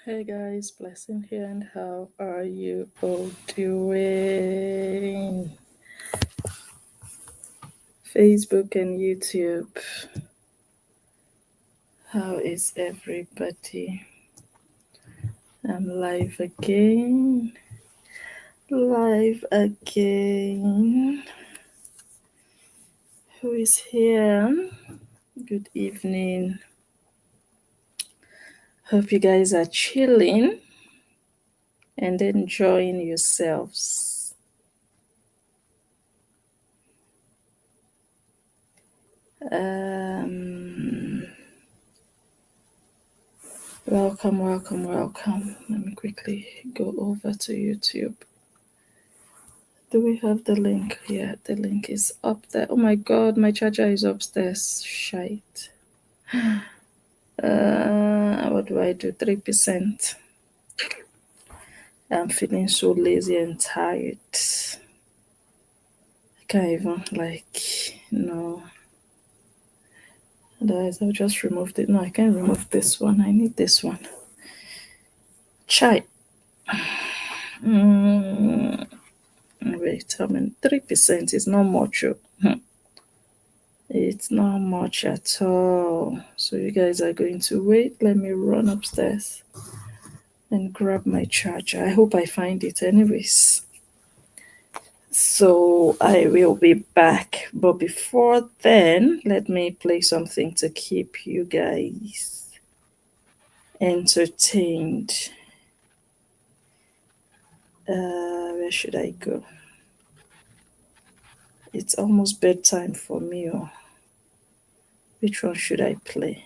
Hey guys, blessing here, and how are you all doing? Facebook and YouTube, how is everybody? I'm live again, live again. Who is here? Good evening. Hope you guys are chilling and enjoying yourselves. Welcome. Let me quickly go over to YouTube. Do we have the link? Yeah, the link is up there. Oh my god, my charger is upstairs. Shite. What do I do? 3%. I'm feeling so lazy and tired. I can't even, no. Otherwise, I'll just remove it. No, I can't remove this one. I need this one. Chai. Wait, 3% is not much. It's not much at all. So you guys are going to wait. Let me run upstairs and grab my charger. I hope I find it anyways. So I will be back. But before then, let me play something to keep you guys entertained. Where should I go? It's almost bedtime for me. Oh. Which one should I play?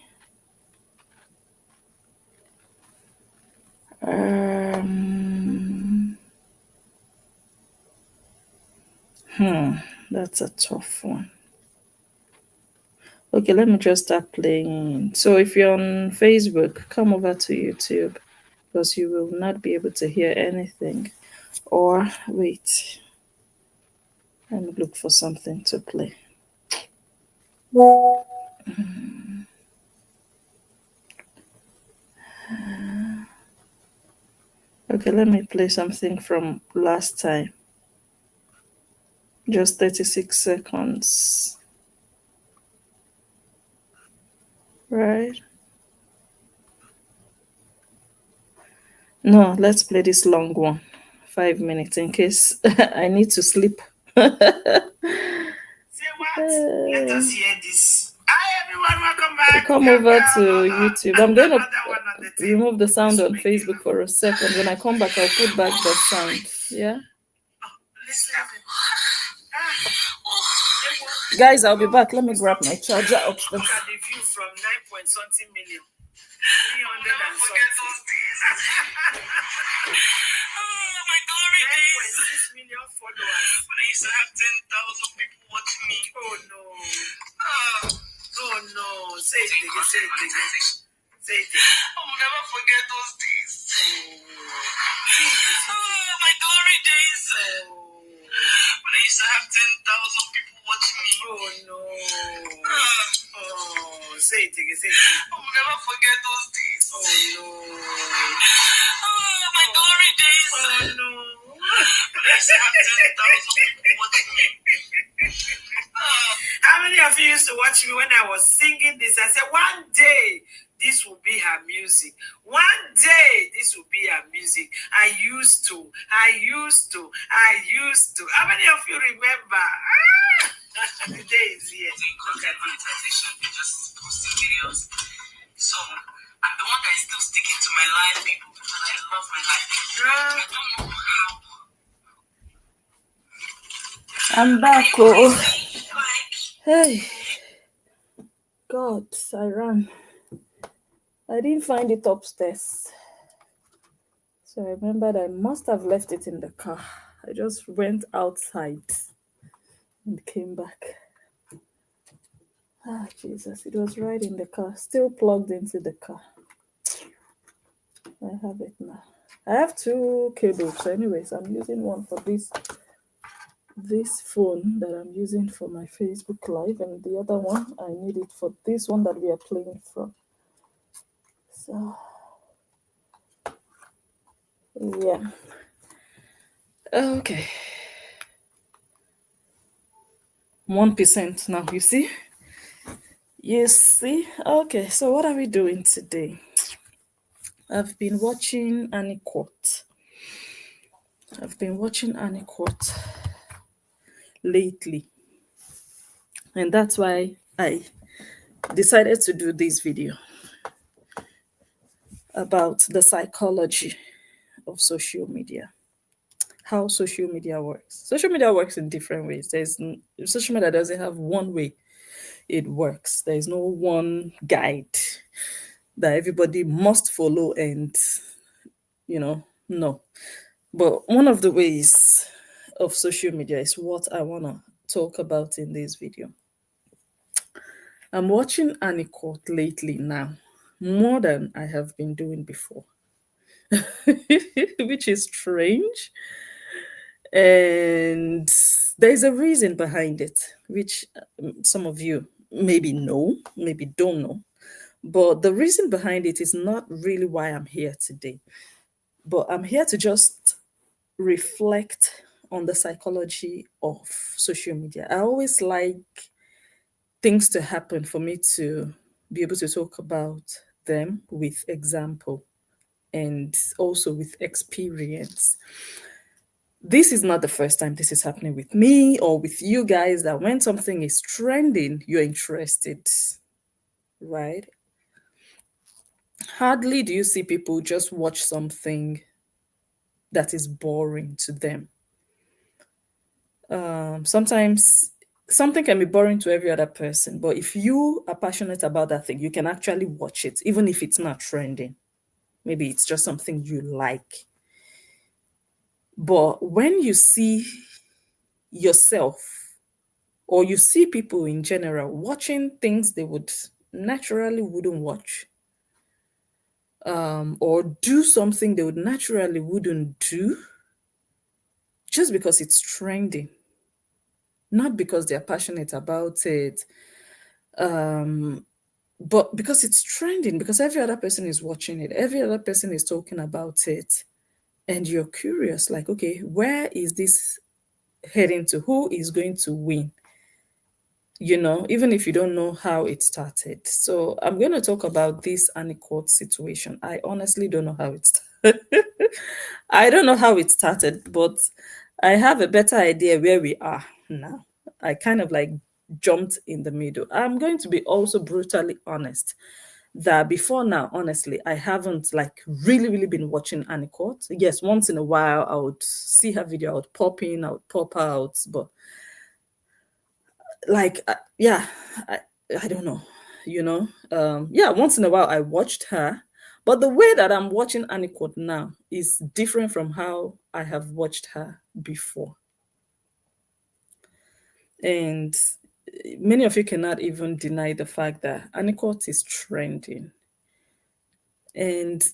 That's a tough one. Okay, let me just start playing. So if you're on Facebook, come over to YouTube because you will not be able to hear anything. Or wait, let me look for something to play. Okay, let me play something from last time. Just 36 seconds. Right? No, let's play this long one. 5 minutes in case I need to sleep. Say what? Let us hear this. Hi everyone, welcome back. Come over to YouTube. I'm going to remove the sound on Facebook for a second. When I come back, I'll put back the sound. Yeah? Guys, I'll be back. Let me grab my charger upstairs. Look at the view from 9-point-something million. 300 and something. My glory days. 9.6 million followers. When I used to have 10,000 people watching me. Oh no. Oh no. Say it again. Say it again. Say it again. I will never forget those days. My glory days. When I used to have 10,000 people watching me. Oh no. Say it again. Say it again. I will never forget those days. Oh no. My glory days. Oh no. When I used to have 10,000 people watching me. How many of you used to watch me when I was singing this? I said, one day this will be her music. One day this will be her music. I used to. How many of you remember? The day is here. Look at monetization. They're just posting videos. So I'm the one that is still sticking to my life, people, because I love my life. I don't know how. I'm back. Oh. Hey. God, I ran. I didn't find it upstairs. So I remembered I must have left it in the car. I just went outside and came back. Ah, Jesus, it was right in the car, still plugged into the car. I have it now. I have 2 cables. So anyways, I'm using one for this phone that I'm using for my Facebook Live, and the other one, I need it for this one that we are playing from. So Yeah. Okay. 1% now, you see? You see? Okay, so what are we doing today? I've been watching Anicourt. I've been watching Anicourt lately. And that's why I decided to do this video about the psychology of social media, how social media works. Social media works in different ways. Social media doesn't have one way it works. There is no one guide that everybody must follow and, no. But one of the ways of social media is what I want to talk about in this video. I'm watching Anicourt lately now, more than I have been doing before, which is strange. And there's a reason behind it, which some of you maybe know, maybe don't know. But the reason behind it is not really why I'm here today. But I'm here to just reflect on the psychology of social media. I always like things to happen for me to be able to talk about them with example and also with experience. This is not the first time this is happening with me or with you guys, that when something is trending, you're interested, right? Hardly do you see people just watch something that is boring to them. Sometimes something can be boring to every other person, but if you are passionate about that thing, you can actually watch it, even if it's not trending. Maybe it's just something you like. But when you see yourself, or you see people in general watching things they would naturally wouldn't watch, or do something they would naturally wouldn't do, just because it's trending, not because they're passionate about it, but because it's trending, because every other person is watching it, every other person is talking about it, and you're curious, like, okay, where is this heading to? Who is going to win? Even if you don't know how it started. So I'm going to talk about this Anicourt situation. I honestly don't know how it started. I don't know how it started, but I have a better idea where we are now. I kind of like jumped in the middle. I'm going to be also brutally honest that before now, honestly, I haven't like really been watching Anicourt. Yes, once in a while I would see her video, I would pop in, I would pop out, but like yeah, I don't know, yeah, once in a while I watched her, but the way that I'm watching Anicourt now is different from how I have watched her before. And many of you cannot even deny the fact that Anicourt is trending. And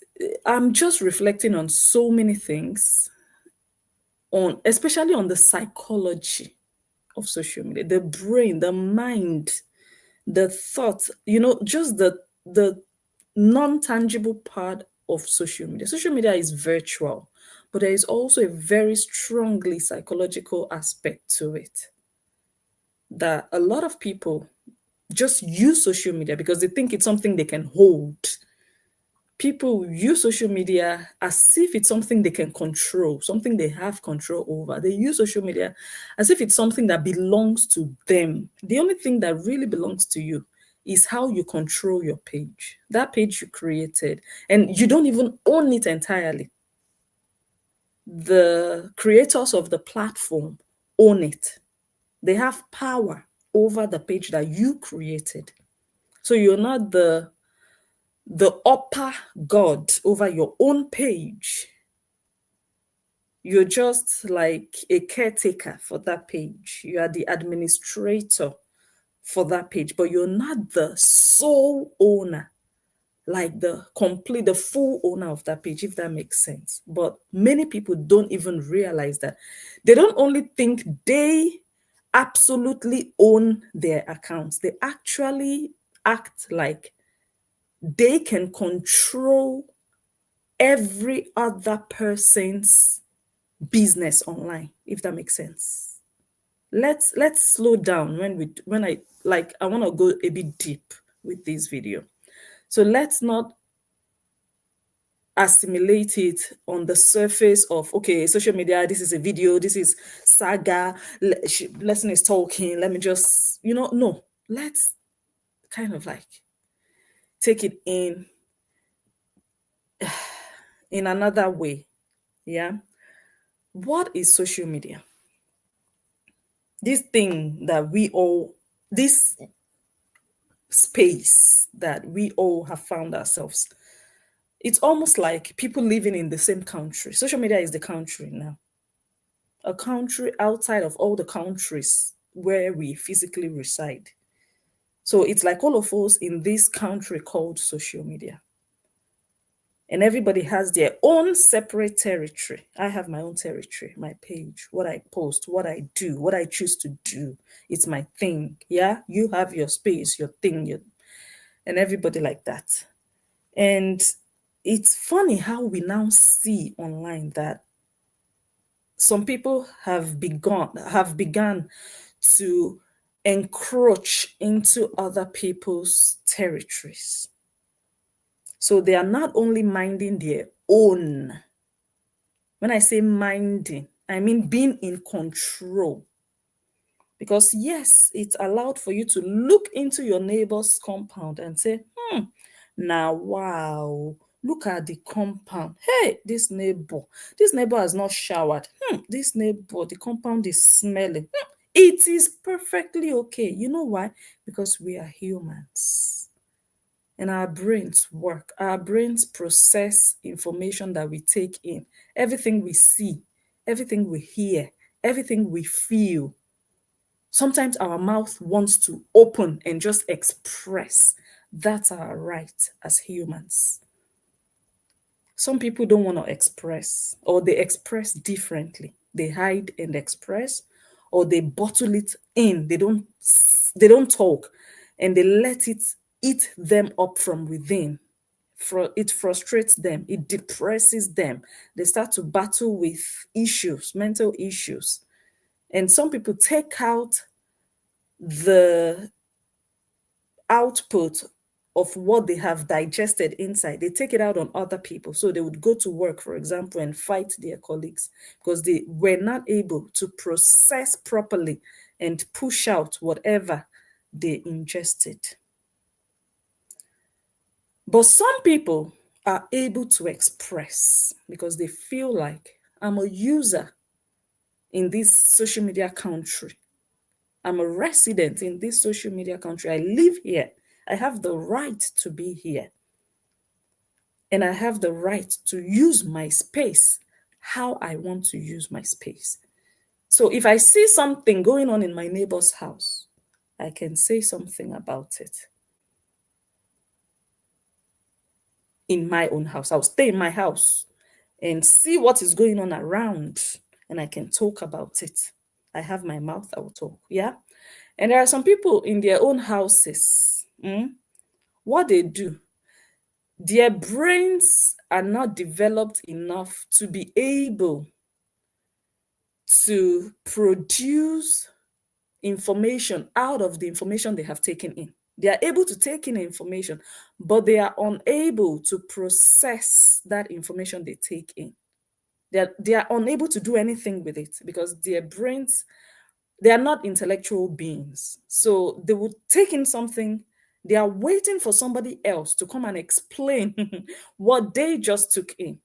I'm just reflecting on so many things, especially on the psychology of social media, the brain, the mind, the thought, just the non-tangible part of social media. Social media is virtual, but there is also a very strongly psychological aspect to it, that a lot of people just use social media because they think it's something they can hold. People use social media as if it's something they can control, something they have control over. They use social media as if it's something that belongs to them. The only thing that really belongs to you is how you control your page, that page you created, and you don't even own it entirely. The creators of the platform own it. They have power over the page that you created. So you're not the upper god over your own page. You're just like a caretaker for that page. You are the administrator for that page, but you're not the sole owner, like the full owner of that page, if that makes sense. But many people don't even realize that. They don't only think they absolutely own their accounts, they actually act like they can control every other person's business online, if that makes sense. Let's slow down when I want to go a bit deep with this video. So let's not assimilate it on the surface of, okay, social media, this is a video, this is saga, lesson is talking, let me just, no, let's kind of like take it in another way. Yeah. What is social media? This thing that this space that we all have found ourselves. It's almost like people living in the same country. Social media is the country now. A country outside of all the countries where we physically reside. So it's like all of us in this country called social media. And everybody has their own separate territory. I have my own territory, my page, what I post, what I do, what I choose to do. It's my thing. Yeah. You have your space, your thing, and everybody like that. And it's funny how we now see online that some people have begun to encroach into other people's territories. So they are not only minding their own. When I say minding, I mean being in control. Because yes, it's allowed for you to look into your neighbor's compound and say, now, wow, look at the compound. Hey, this neighbor has not showered. This neighbor, the compound is smelling. It is perfectly okay. You know why? Because we are humans. And our brains work. Our brains process information that we take in. Everything we see, everything we hear, everything we feel. Sometimes our mouth wants to open and just express. That's our right as humans. Some people don't want to express, or they express differently. They hide and express, or they bottle it in. They don't talk, and they let it eat them up from within. It frustrates them. It depresses them. They start to battle with issues, mental issues. And some people take out the output of what they have digested inside. They take it out on other people. So they would go to work, for example, and fight their colleagues because they were not able to process properly and push out whatever they ingested. But some people are able to express because they feel like, I'm a user in this social media country. I'm a resident in this social media country. I live here. I have the right to be here. And I have the right to use my space how I want to use my space. So if I see something going on in my neighbor's house, I can say something about it. In my own house, I'll stay in my house and see what is going on around, and I can talk about it. I have my mouth, I will talk. Yeah. And there are some people in their own houses. What they do, their brains are not developed enough to be able to produce information out of the information they have taken in. They are able to take in information, but they are unable to process that information they take in. They are unable to do anything with it because their brains, they are not intellectual beings. So they would take in something, they are waiting for somebody else to come and explain what they just took in.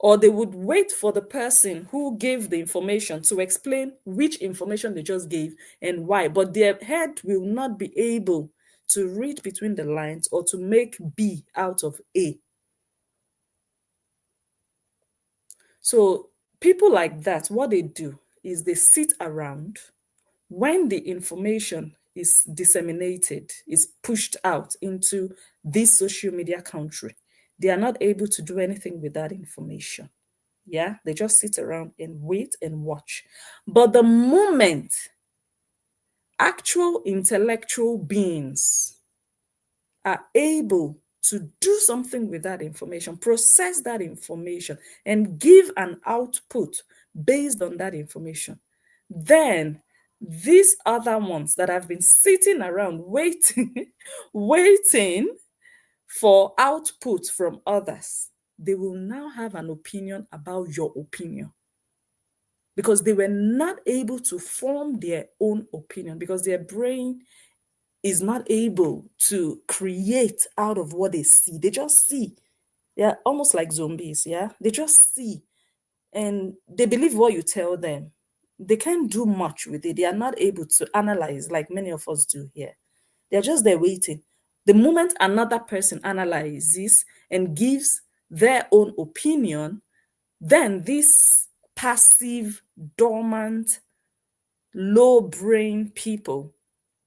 Or they would wait for the person who gave the information to explain which information they just gave and why. But their head will not be able to read between the lines or to make B out of A. So people like that, what they do is they sit around when the information is disseminated, is pushed out into this social media country. They are not able to do anything with that information. Yeah, they just sit around and wait and watch. But the moment actual intellectual beings are able to do something with that information, process that information, and give an output based on that information, then these other ones that have been sitting around waiting, waiting for output from others, they will now have an opinion about your opinion, because they were not able to form their own opinion, because their brain is not able to create out of what they see. They just see. They're almost like zombies, yeah? They just see and they believe what you tell them. They can't do much with it. They are not able to analyze like many of us do here. They're just there waiting. The moment another person analyzes and gives their own opinion, then this passive, dormant, low brain people,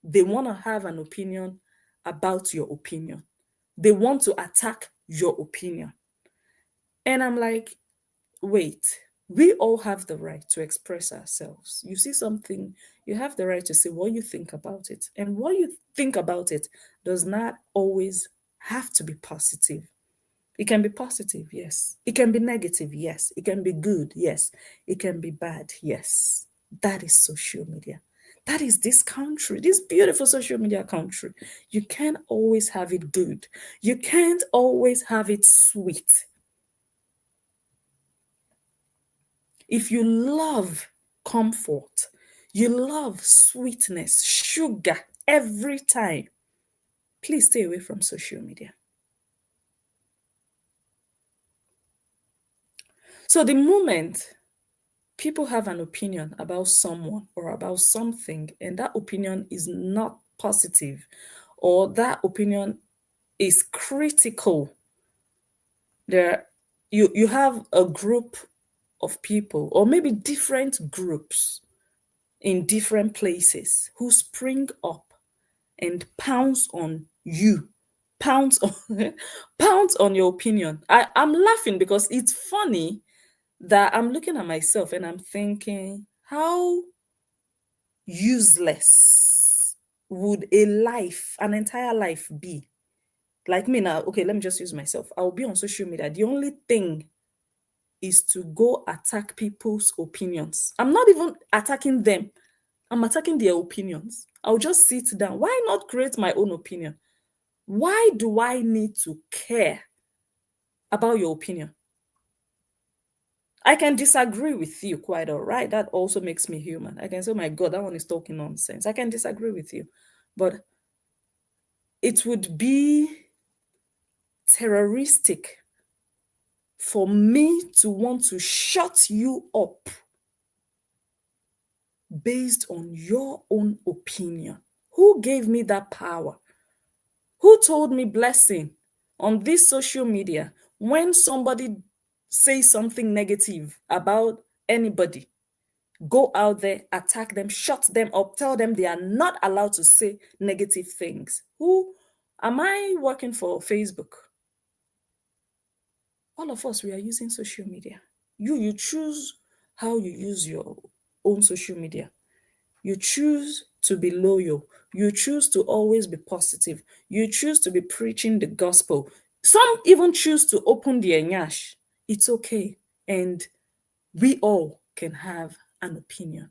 they want to have an opinion about your opinion. They want to attack your opinion. And I'm like, wait, we all have the right to express ourselves. You see something, you have the right to say what you think about it. And what you think about it does not always have to be positive. It can be positive, yes. It can be negative, yes. It can be good, yes. It can be bad, yes. That is social media. That is this country, this beautiful social media country. You can't always have it good. You can't always have it sweet. If you love comfort, you love sweetness, sugar every time, please stay away from social media. So the moment people have an opinion about someone or about something, and that opinion is not positive, or that opinion is critical, you have a group of people, or maybe different groups in different places, who spring up and pounce on you, pounce on pounce on your opinion. I'm laughing because it's funny that I'm looking at myself and I'm thinking, how useless would a life, an entire life be? Like me now, okay, let me just use myself. I'll be on social media. The only thing is to go attack people's opinions. I'm not even attacking them. I'm attacking their opinions. I'll just sit down. Why not create my own opinion? Why do I need to care about your opinion? I can disagree with you, quite all right. That also makes me human. I can say, oh my God, that one is talking nonsense. I can disagree with you. But it would be terroristic for me to want to shut you up based on your own opinion. Who gave me that power? Who told me, Blessing, on this social media, when somebody says something negative about anybody, go out there, attack them, shut them up, tell them they are not allowed to say negative things? Who am I working for? Facebook? All of us, we are using social media. You choose how you use your own social media. You choose to be loyal. You choose to always be positive. You choose to be preaching the gospel. Some even choose to open their nyash. It's okay. And we all can have an opinion.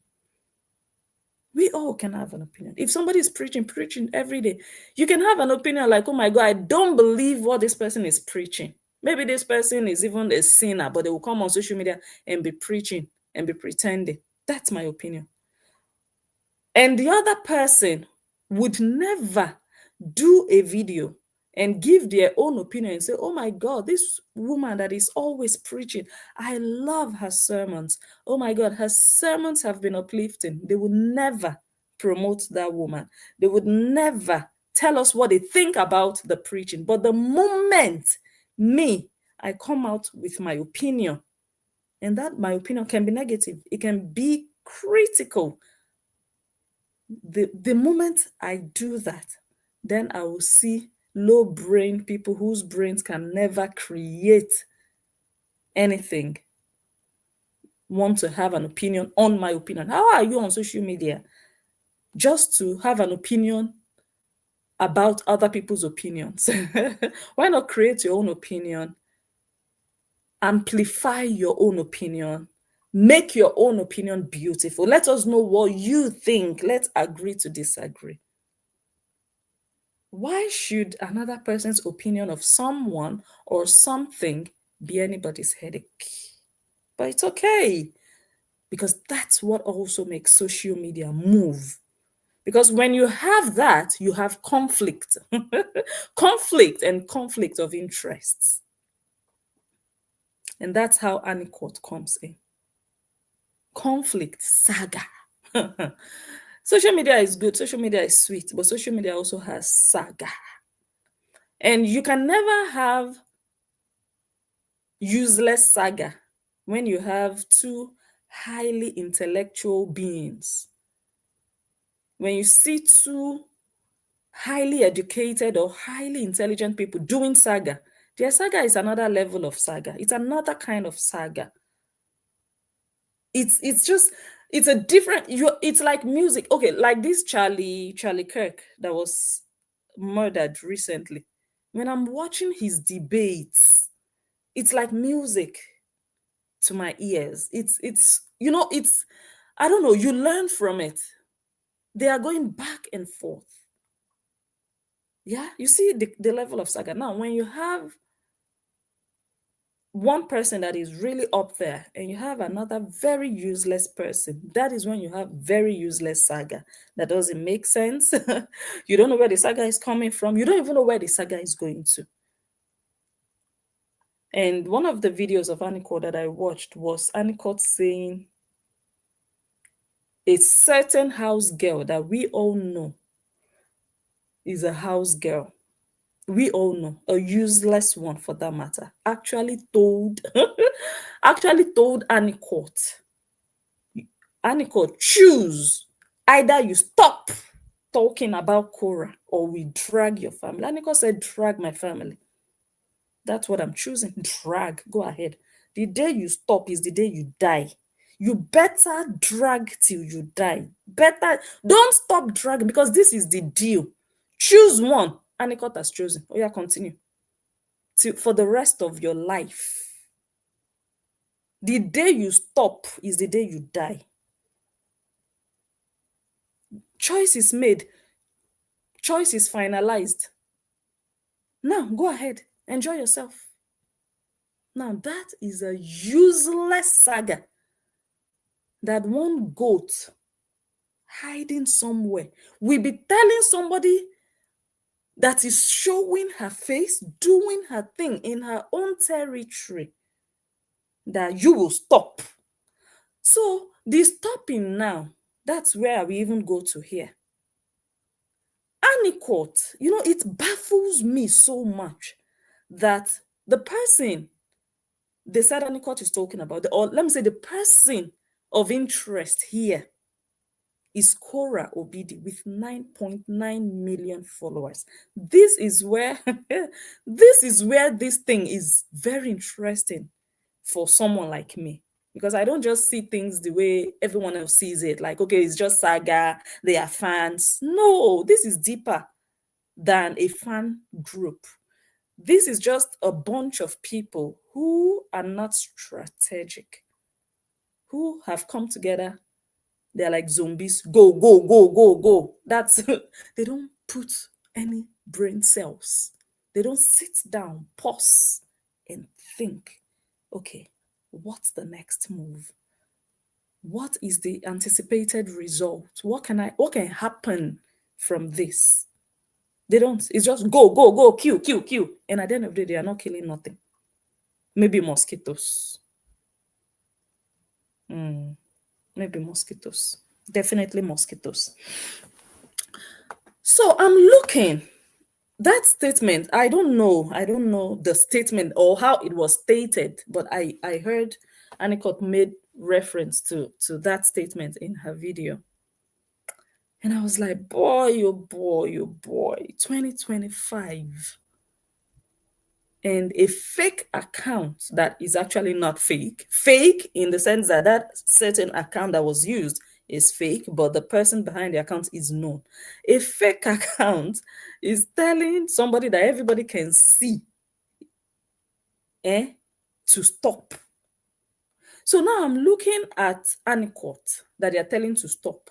We all can have an opinion. If somebody is preaching every day, you can have an opinion like, oh my God, I don't believe what this person is preaching. Maybe this person is even a sinner, but they will come on social media and be preaching and be pretending. That's my opinion. And the other person would never do a video and give their own opinion and say, oh my God, this woman that is always preaching, I love her sermons. Oh my God, her sermons have been uplifting. They would never promote that woman. They would never tell us what they think about the preaching. But the moment I come out with my opinion, and that my opinion can be negative, it can be critical. The moment I do that, then I will see low brain people whose brains can never create anything want to have an opinion on my opinion. How are you on social media? Just to have an opinion about other people's opinions. Why not create your own opinion? Amplify your own opinion. Make your own opinion beautiful. Let us know what you think. Let's agree to disagree. Why should another person's opinion of someone or something be anybody's headache? But it's okay, because that's what also makes social media move. Because when you have that, you have conflict, conflict of interests. And that's how Anicourt comes in. Conflict, saga. Social media is good, social media is sweet, but social media also has saga. And you can never have useless saga when you have two highly intellectual beings. When you see two highly educated or highly intelligent people doing saga, their saga is another level of saga. It's another kind of saga. It's a different, it's like music. Okay, like this Charlie Kirk that was murdered recently. When I'm watching his debates, it's like music to my ears. It's I don't know, you learn from it. They are going back and forth. Yeah, you see the level of saga. Now, when you have one person that is really up there and you have another very useless person, that is when you have very useless saga that doesn't make sense. You don't know where the saga is coming from. You don't even know where the saga is going to. And one of the videos of Anicourt that I watched was Anicourt saying a certain house girl that we all know is a house girl. We all know, a useless one for that matter, actually told Anicourt, choose. Either you stop talking about Korra or we drag your family. Anicourt said, drag my family. That's what I'm choosing. Drag. Go ahead. The day you stop is the day you die. You better drag till you die. Better don't stop dragging, because this is the deal. Choose one. Anicourt has chosen. Oh yeah, continue. For the rest of your life. The day you stop is the day you die. Choice is made. Choice is finalized. Now, go ahead. Enjoy yourself. Now, that is a useless saga that one goat hiding somewhere will be telling somebody that is showing her face, doing her thing in her own territory, that you will stop. So, the stopping now, that's where we even go to here. Anicourt, it baffles me so much that the person they said Anicourt is talking about, or let me say the person of interest here is Korra Obidi with 9.9 million followers. This is where this thing is very interesting for someone like me, because I don't just see things the way everyone else sees it, like, okay, it's just saga, they are fans. No, this is deeper than a fan group. This is just a bunch of people who are not strategic, who have come together. They're like zombies. Go, go, go, go, go. That's they don't put any brain cells. They don't sit down, pause, and think, okay, what's the next move? What is the anticipated result? What can happen from this? They don't. It's just go, go, go, kill, kill, kill. And at the end of the day, they are not killing nothing. Maybe mosquitoes. Maybe mosquitoes. Definitely mosquitoes. So I'm looking. That statement, I don't know the statement or how it was stated, but I heard Anicourt made reference to that statement in her video. And I was like, boy, oh boy, oh boy, 2025. And a fake account that is actually not fake in the sense that that certain account that was used is fake, but the person behind the account is known. A fake account is telling somebody that everybody can see to stop. So now I'm looking at Anicourt that they are telling to stop.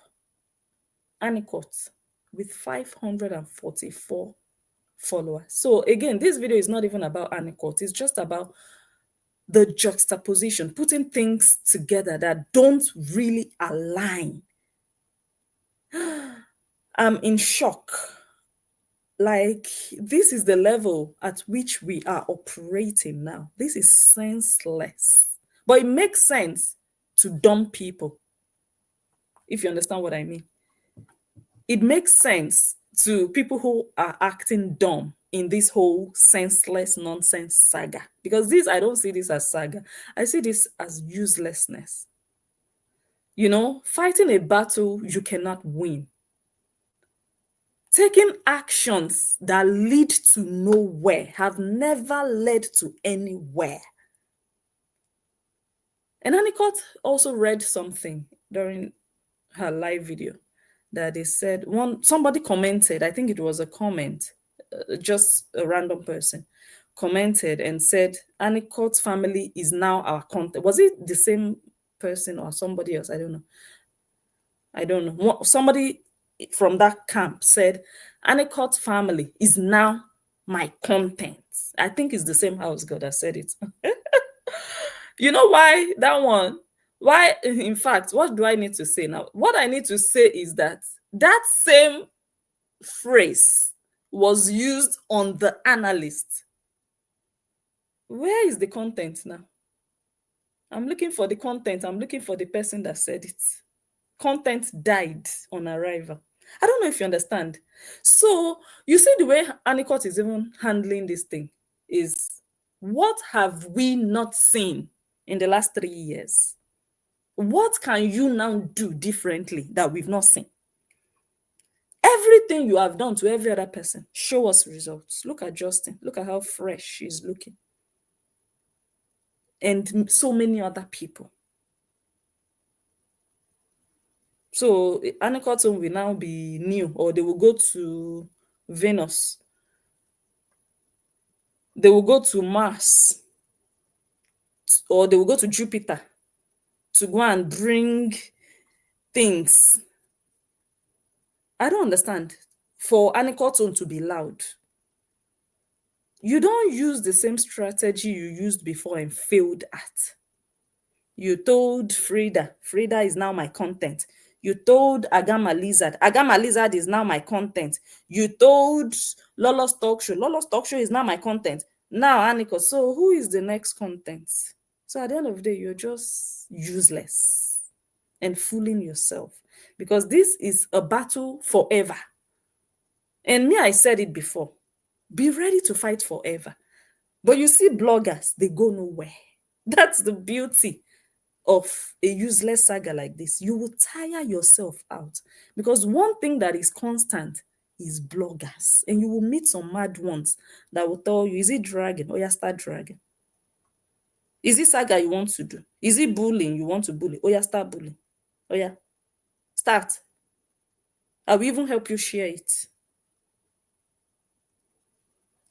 Anicourt with 544 followers. So again, this video is not even about Anicourt. It's just about the juxtaposition, putting things together that don't really align. I'm in shock. Like, this is the level at which we are operating now. This is senseless. But it makes sense to dumb people, if you understand what I mean. It makes sense to people who are acting dumb in this whole senseless nonsense saga. Because this, I don't see this as saga. I see this as uselessness. You know, fighting a battle you cannot win. Taking actions that lead to nowhere have never led to anywhere. And Anicourt also read something during her live video that they said, somebody commented, I think it was a comment, just a random person commented and said, Anicourt's family is now our content. Was it the same person or somebody else? I don't know. Somebody from that camp said, Anicourt's family is now my content. I think it's the same house God that said it. You know why that one? Why, in fact, what do I need to say now? What I need to say is that that same phrase was used on the analyst. Where is the content now? I'm looking for the content. I'm looking for the person that said it. Content died on arrival. I don't know if you understand. So you see the way Anicourt is even handling this thing is, what have we not seen in the last 3 years? What can you now do differently that we've not seen? Everything you have done to every other person, show us results. Look at Justin. Look at how fresh she's looking. And so many other people. So Anicourt will now be new, or they will go to Venus. They will go to Mars, or they will go to Jupiter to go and bring things. I don't understand. For Anicourt to be loud, you don't use the same strategy you used before and failed at. You told Frida is now my content. You told Agama Lizard is now my content. You told Lolo's Talk Show is now my content. Now, Anicourt, so who is the next content? So at the end of the day, you're just useless and fooling yourself, because this is a battle forever. And me, I said it before, be ready to fight forever. But you see bloggers, they go nowhere. That's the beauty of a useless saga like this. You will tire yourself out, because one thing that is constant is bloggers, and you will meet some mad ones that will tell you, is it dragging? Oh yeah, start dragging. Is it saga you want to do? Is it bullying you want to bully? Oh yeah, start bullying. Oh yeah, start. I will even help you share it.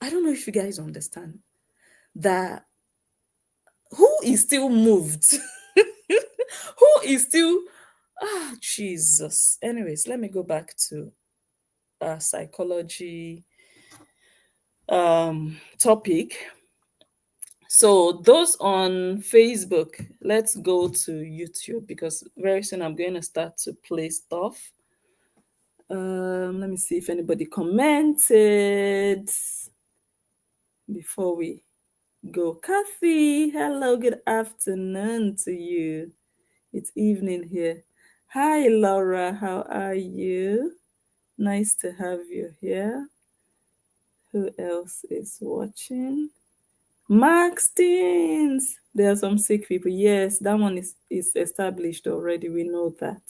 I don't know if you guys understand that. Who is still moved? Who is still, Jesus. Anyways, let me go back to psychology topic. So those on Facebook, let's go to YouTube, because very soon I'm going to start to play stuff. Let me see if anybody commented before we go. Kathy, hello, good afternoon to you. It's evening here. Hi, Laura, how are you? Nice to have you here. Who else is watching? Max Teens. There are some sick people. Yes, that one is established already. We know that.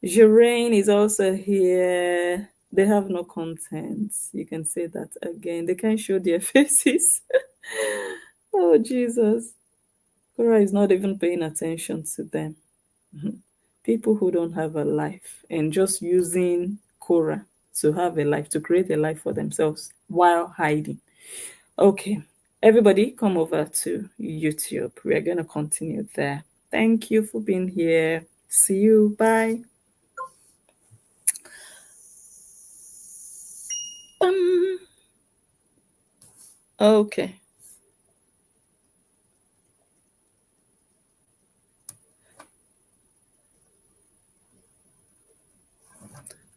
Jeraine is also here. They have no content. You can say that again. They can't show their faces. Oh, Jesus. Korra is not even paying attention to them. People who don't have a life and just using Korra to have a life, to create a life for themselves while hiding. Okay, everybody come over to YouTube. We are going to continue there. Thank you for being here. See you. Bye. Okay.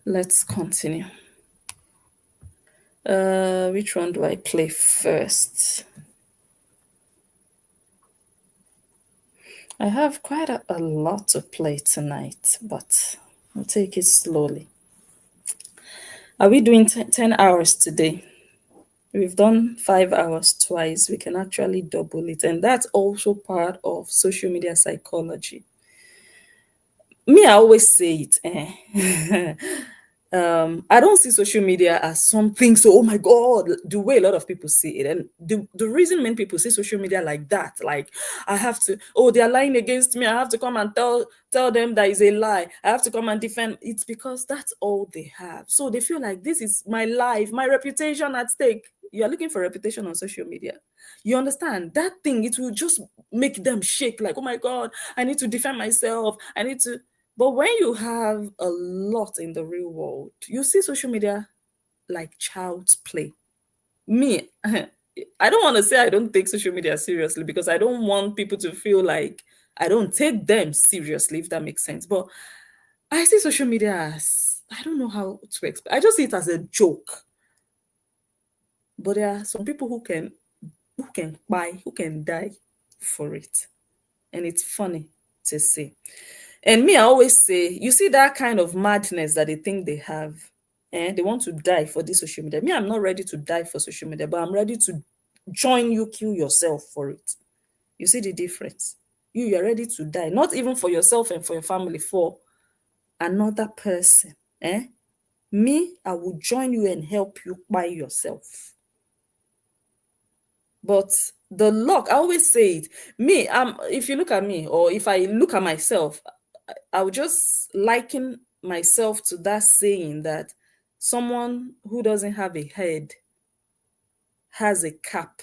Let's continue. Which one do I play first? I have quite a lot to play tonight, but I'll take it slowly. Are we doing 10 hours today? We've done 5 hours twice. We can actually double it. And that's also part of social media psychology. Me, I always say it. I don't see social media as something so, oh my God, the way a lot of people see it. And the reason many people see social media like that, like, I have to, oh, they're lying against me. I have to come and tell them that is a lie. I have to come and defend. It's because that's all they have. So they feel like this is my life, my reputation at stake. You're looking for reputation on social media. You understand that thing, it will just make them shake like, oh my God, I need to defend myself. I need to. But when you have a lot in the real world, you see social media like child's play. Me, I don't want to say I don't take social media seriously because I don't want people to feel like I don't take them seriously, if that makes sense. But I see social media as, I don't know how to explain. I just see it as a joke. But there are some people who can buy, who can die for it. And it's funny to see. And me, I always say, you see that kind of madness that they think they have, and they want to die for this social media. Me, I'm not ready to die for social media, but I'm ready to join you, kill yourself for it. You see the difference? You're ready to die, not even for yourself and for your family, for another person. Me, I will join you and help you by yourself. But the luck, I always say it. Me, if you look at me, or if I look at myself, I would just liken myself to that saying that someone who doesn't have a head has a cap,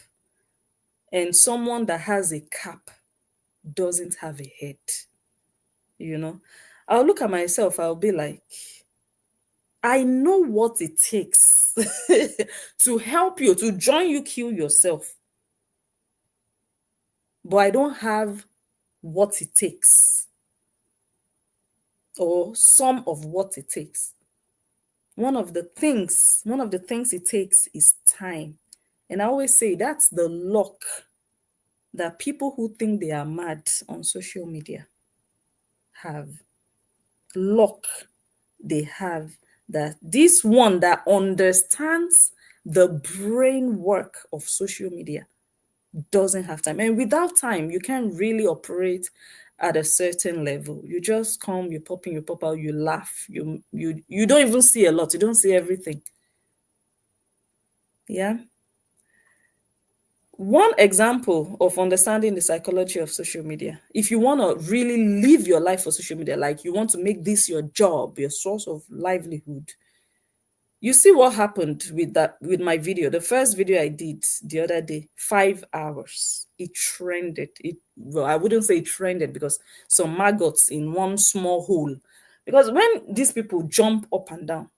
and someone that has a cap doesn't have a head. You know, I'll look at myself, I'll be like, I know what it takes to help you, to join you, kill yourself. But I don't have what it takes, or some of what it takes. One of the things it takes is time. And I always say that's the luck that people who think they are mad on social media have. Luck they have, that this one that understands the brain work of social media doesn't have time. And without time, you can't really operate at a certain level. You just come, you pop in, you pop out, you laugh, you don't even see a lot, you don't see everything. Yeah. One example of understanding the psychology of social media, if you want to really live your life for social media, like you want to make this your job, your source of livelihood, you see what happened with my video. The first video I did the other day, 5 hours, it trended. Well, I wouldn't say it trended because some maggots in one small hole. Because when these people jump up and down,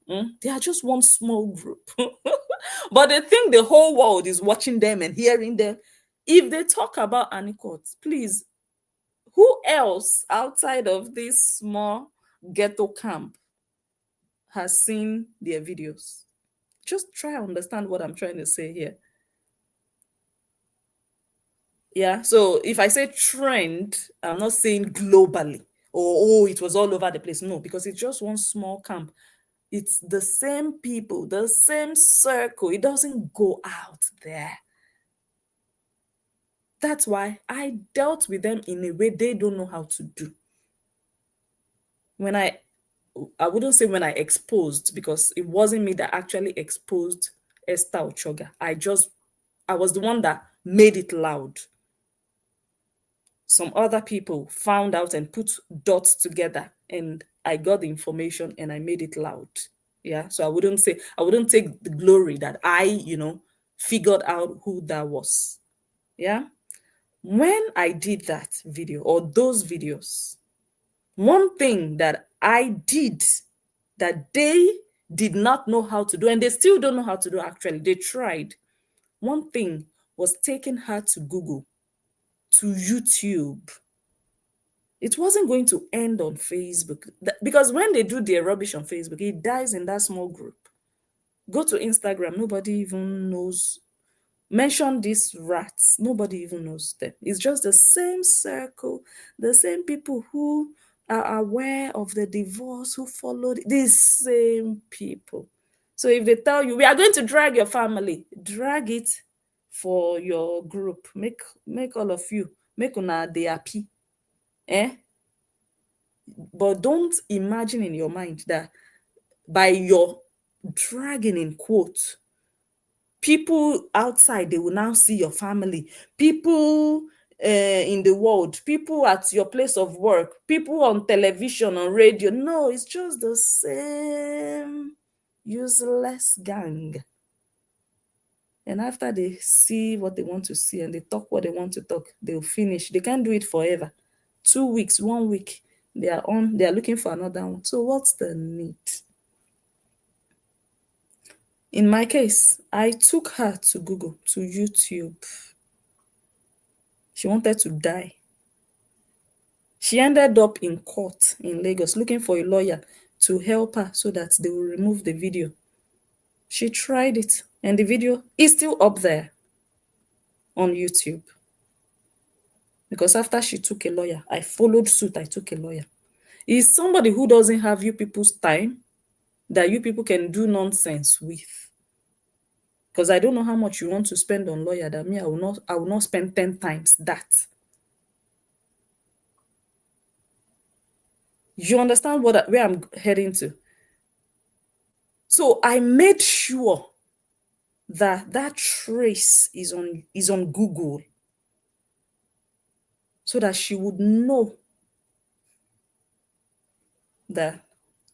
they are just one small group. But they think the whole world is watching them and hearing them. If they talk about Anicourt, please, who else outside of this small ghetto camp has seen their videos? Just try to understand what I'm trying to say here. Yeah. So if I say trend, I'm not saying globally, or oh, it was all over the place. No, because it's just one small camp. It's the same people, the same circle. It doesn't go out there. That's why I dealt with them in a way they don't know how to do. When I wouldn't say when I exposed, because it wasn't me that actually exposed Esther Ochoga. I was the one that made it loud. some other people found out and put dots together, and I got the information and I made it loud. Yeah. So I wouldn't take the glory that I, figured out who that was. Yeah. When I did that video or those videos, one thing that I did that they did not know how to do, and they still don't know how to do actually, they tried. One thing was taking her to Google, to YouTube. It wasn't going to end on Facebook because when they do their rubbish on Facebook, it dies in that small group. Go to Instagram, nobody even knows. Mention these rats, nobody even knows them. It's just the same circle, the same people who are aware of the divorce, who followed these same people. So if they tell you, we are going to drag your family, drag it for your group. Make all of you, make una dey happy. But don't imagine in your mind that by your dragging in quotes, people outside, they will now see your family. People in the world, people at your place of work, people on television, on radio. No, it's just the same useless gang. And after they see what they want to see and they talk what they want to talk, they'll finish. They can't do it forever. 2 weeks, 1 week, they are looking for another one. So what's the need? In my case, I took her to Google, to YouTube. She wanted to die. She ended up in court in Lagos looking for a lawyer to help her so that they will remove the video. She tried it, and the video is still up there on YouTube. Because after she took a lawyer, I followed suit, I took a lawyer. Is somebody who doesn't have you people's time that you people can do nonsense with. Because I don't know how much you want to spend on lawyer. That me, I will not spend 10 times that. You understand where I'm heading to? So I made sure that trace is on Google, so that she would know that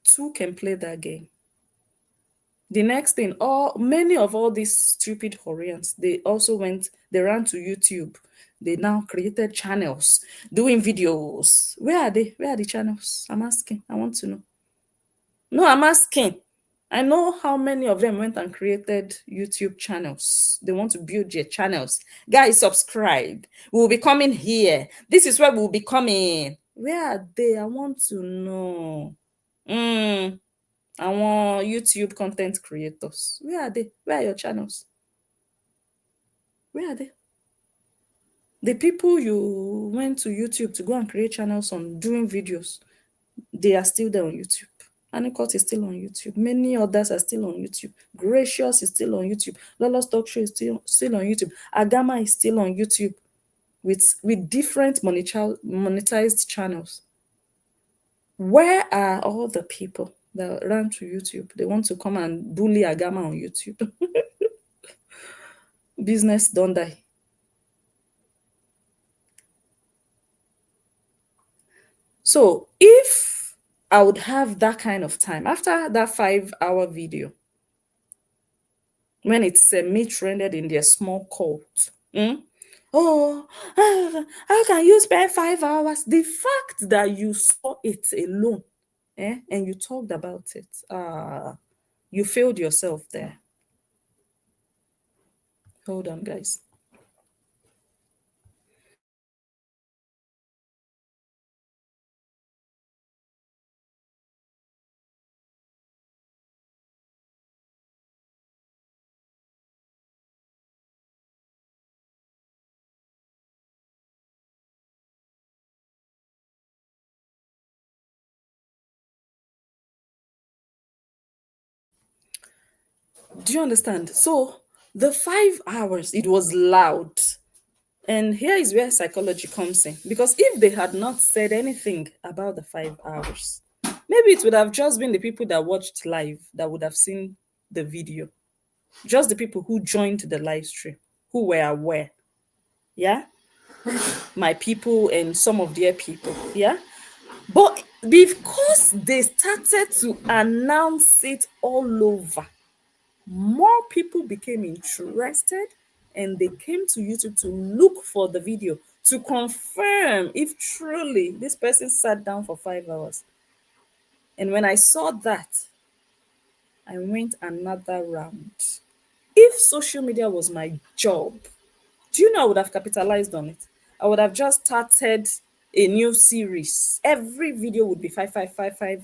two can play that game. The next thing, many of all these stupid Horians, they ran to YouTube. They now created channels, doing videos. Where are they? Where are the channels? I'm asking. I want to know. No, I'm asking. I know how many of them went and created YouTube channels. They want to build their channels. Guys, subscribe. We'll be coming here. This is where we'll be coming. Where are they? I want to know. I want YouTube content creators. Where are they? Where are your channels? Where are they? The people you went to YouTube to go and create channels on, doing videos, they are still there on YouTube. Anicourt is still on YouTube. Many others are still on YouTube. Gracious is still on YouTube. Lola's Talk Show is still on YouTube. Agama is still on YouTube with different monetized channels. Where are all the people that ran to YouTube? They want to come and bully Agama on YouTube. Business don't die. So if I would have that kind of time after that 5-hour video, when it's semi-trended in their small cult, how can you spend 5 hours? The fact that you saw it alone, and you talked about it, you failed yourself there. Hold on, guys. Do you understand? So the 5 hours, it was loud. And here is where psychology comes in. Because if they had not said anything about the 5 hours, maybe it would have just been the people that watched live that would have seen the video. Just the people who joined the live stream, who were aware. Yeah? my people and some of their people. Yeah. But because they started to announce it all over, more people became interested and they came to YouTube to look for the video to confirm if truly this person sat down for 5 hours. And when I saw that, I went another round. If social media was my job, do you know I would have capitalized on it? I would have just started a new series. Every video would be 5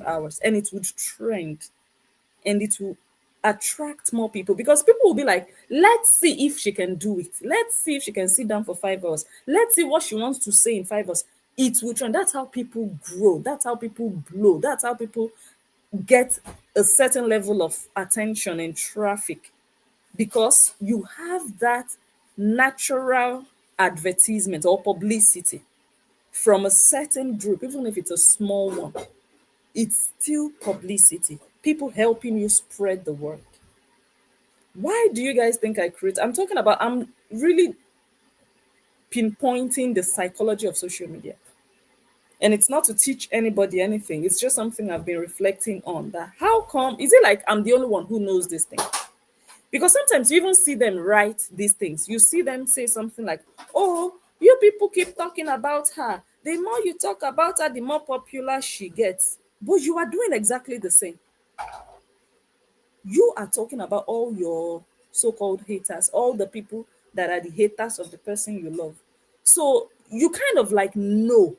hours and it would trend and it will attract more people because people will be like, let's see if she can do it. Let's see if she can sit down for 5 hours. Let's see what she wants to say in 5 hours. It will trend. That's how people grow. That's how people blow. That's how people get a certain level of attention and traffic because you have that natural advertisement or publicity from a certain group, even if it's a small one. It's still publicity. People helping you spread the word. Why do you guys think I create? I'm really pinpointing the psychology of social media. And it's not to teach anybody anything. It's just something I've been reflecting on. That how come is it like I'm the only one who knows this thing? Because sometimes you even see them write these things. You see them say something like, oh, you people keep talking about her. The more you talk about her, the more popular she gets. But you are doing exactly the same. You are talking about all your so-called haters, all the people that are the haters of the person you love. So you kind of like know,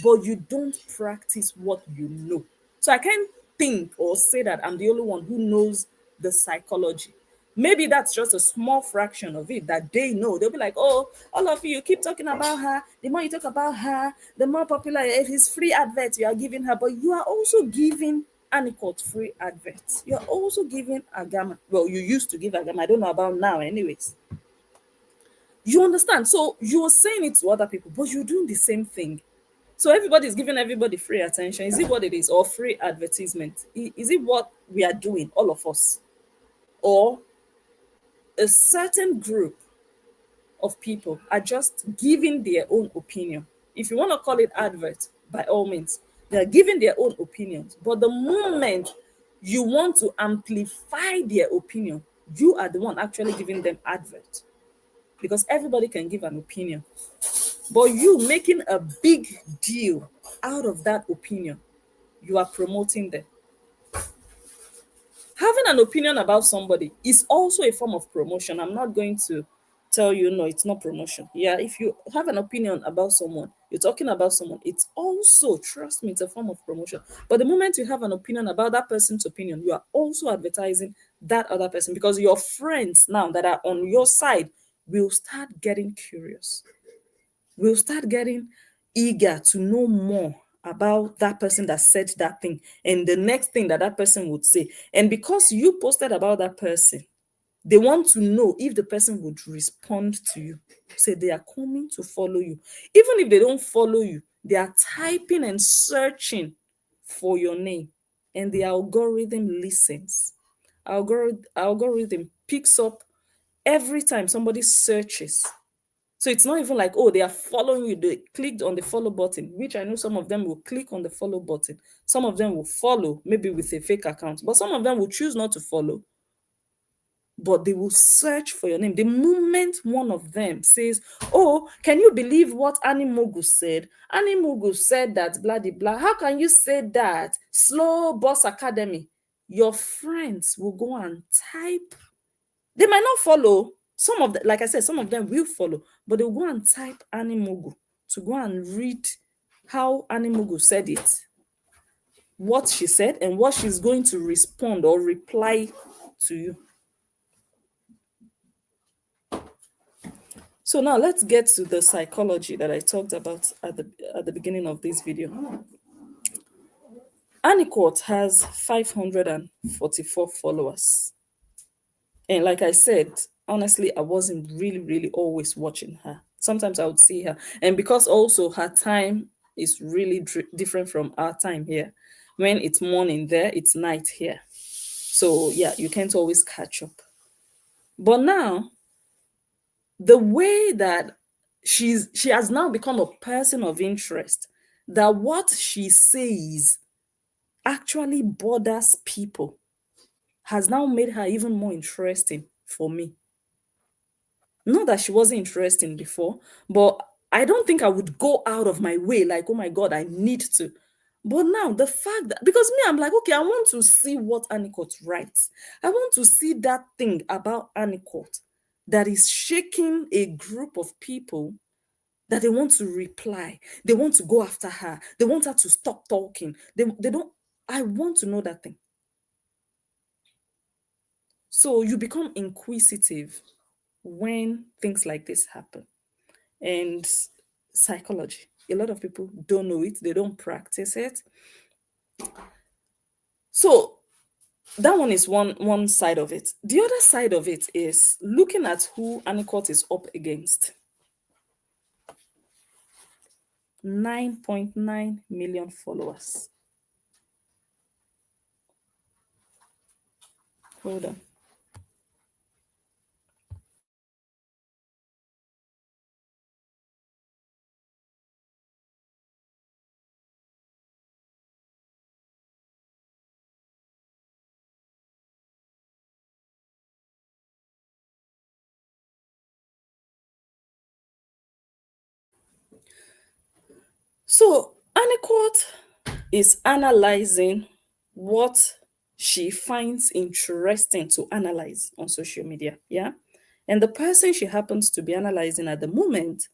but you don't practice what you know. So I can't think or say that I'm the only one who knows the psychology. Maybe that's just a small fraction of it that they know. They'll be like, oh, all of you keep talking about her. The more you talk about her, the more popular. If it's free advert, you are giving her, but you are also giving Anicourt free adverts. You're also giving Agama. Well, you used to give Agama. I don't know about now, anyways. You understand? So you're saying it to other people, but you're doing the same thing. So everybody's giving everybody free attention. Is it what it is? Or free advertisement? Is it what we are doing, all of us? Or a certain group of people are just giving their own opinion? If you want to call it advert, by all means, they're giving their own opinions. But the moment you want to amplify their opinion, you are the one actually giving them advert. Because everybody can give an opinion. But you making a big deal out of that opinion, you are promoting them. Having an opinion about somebody is also a form of promotion. I'm not going to tell you, no, it's not promotion. Yeah, if you have an opinion about someone, you're talking about someone, it's also, trust me, it's a form of promotion. But the moment you have an opinion about that person's opinion, you are also advertising that other person because your friends now that are on your side will start getting curious, will start getting eager to know more about that person that said that thing and the next thing that that person would say. And because you posted about that person, they want to know if the person would respond to you. Say they are coming to follow you. Even if they don't follow you, they are typing and searching for your name. And the algorithm listens. Algorithm picks up every time somebody searches. So it's not even like, oh, they are following you. They clicked on the follow button, which I know some of them will click on the follow button. Some of them will follow, maybe with a fake account, but some of them will choose not to follow, but they will search for your name. The moment one of them says, oh, can you believe what Animogu said? Animogu said that, blah, blah, blah. How can you say that? Slow Boss Academy. Your friends will go and type. They might not follow. Some of them, like I said, some of them will follow, but they'll go and type Animogu to go and read how Animogu said it, what she said, and what she's going to respond or reply to you. So now let's get to the psychology that I talked about at the beginning of this video. Anicourt has 544 followers. And like I said, honestly, I wasn't really always watching her. Sometimes I would see her. And because also her time is really different from our time here. When it's morning there, it's night here. So yeah, you can't always catch up. But now, the way that she has now become a person of interest, that what she says actually bothers people, has now made her even more interesting for me. Not that she wasn't interesting before, but I don't think I would go out of my way like, oh my God, I need to. But now the fact that, because me, I'm like, okay, I want to see what Anicourt writes. I want to see that thing about Anicourt that is shaking a group of people, that they want to reply. They want to go after her. They want her to stop talking. They don't, I want to know that thing. So you become inquisitive when things like this happen. And psychology, a lot of people don't know it, they don't practice it. So that one is one side of it. The other side of it is looking at who Anicourt is up against. 9.9 million followers. Hold on. So Anicourt is analyzing what she finds interesting to analyze on social media. Yeah. And the person she happens to be analyzing at the moment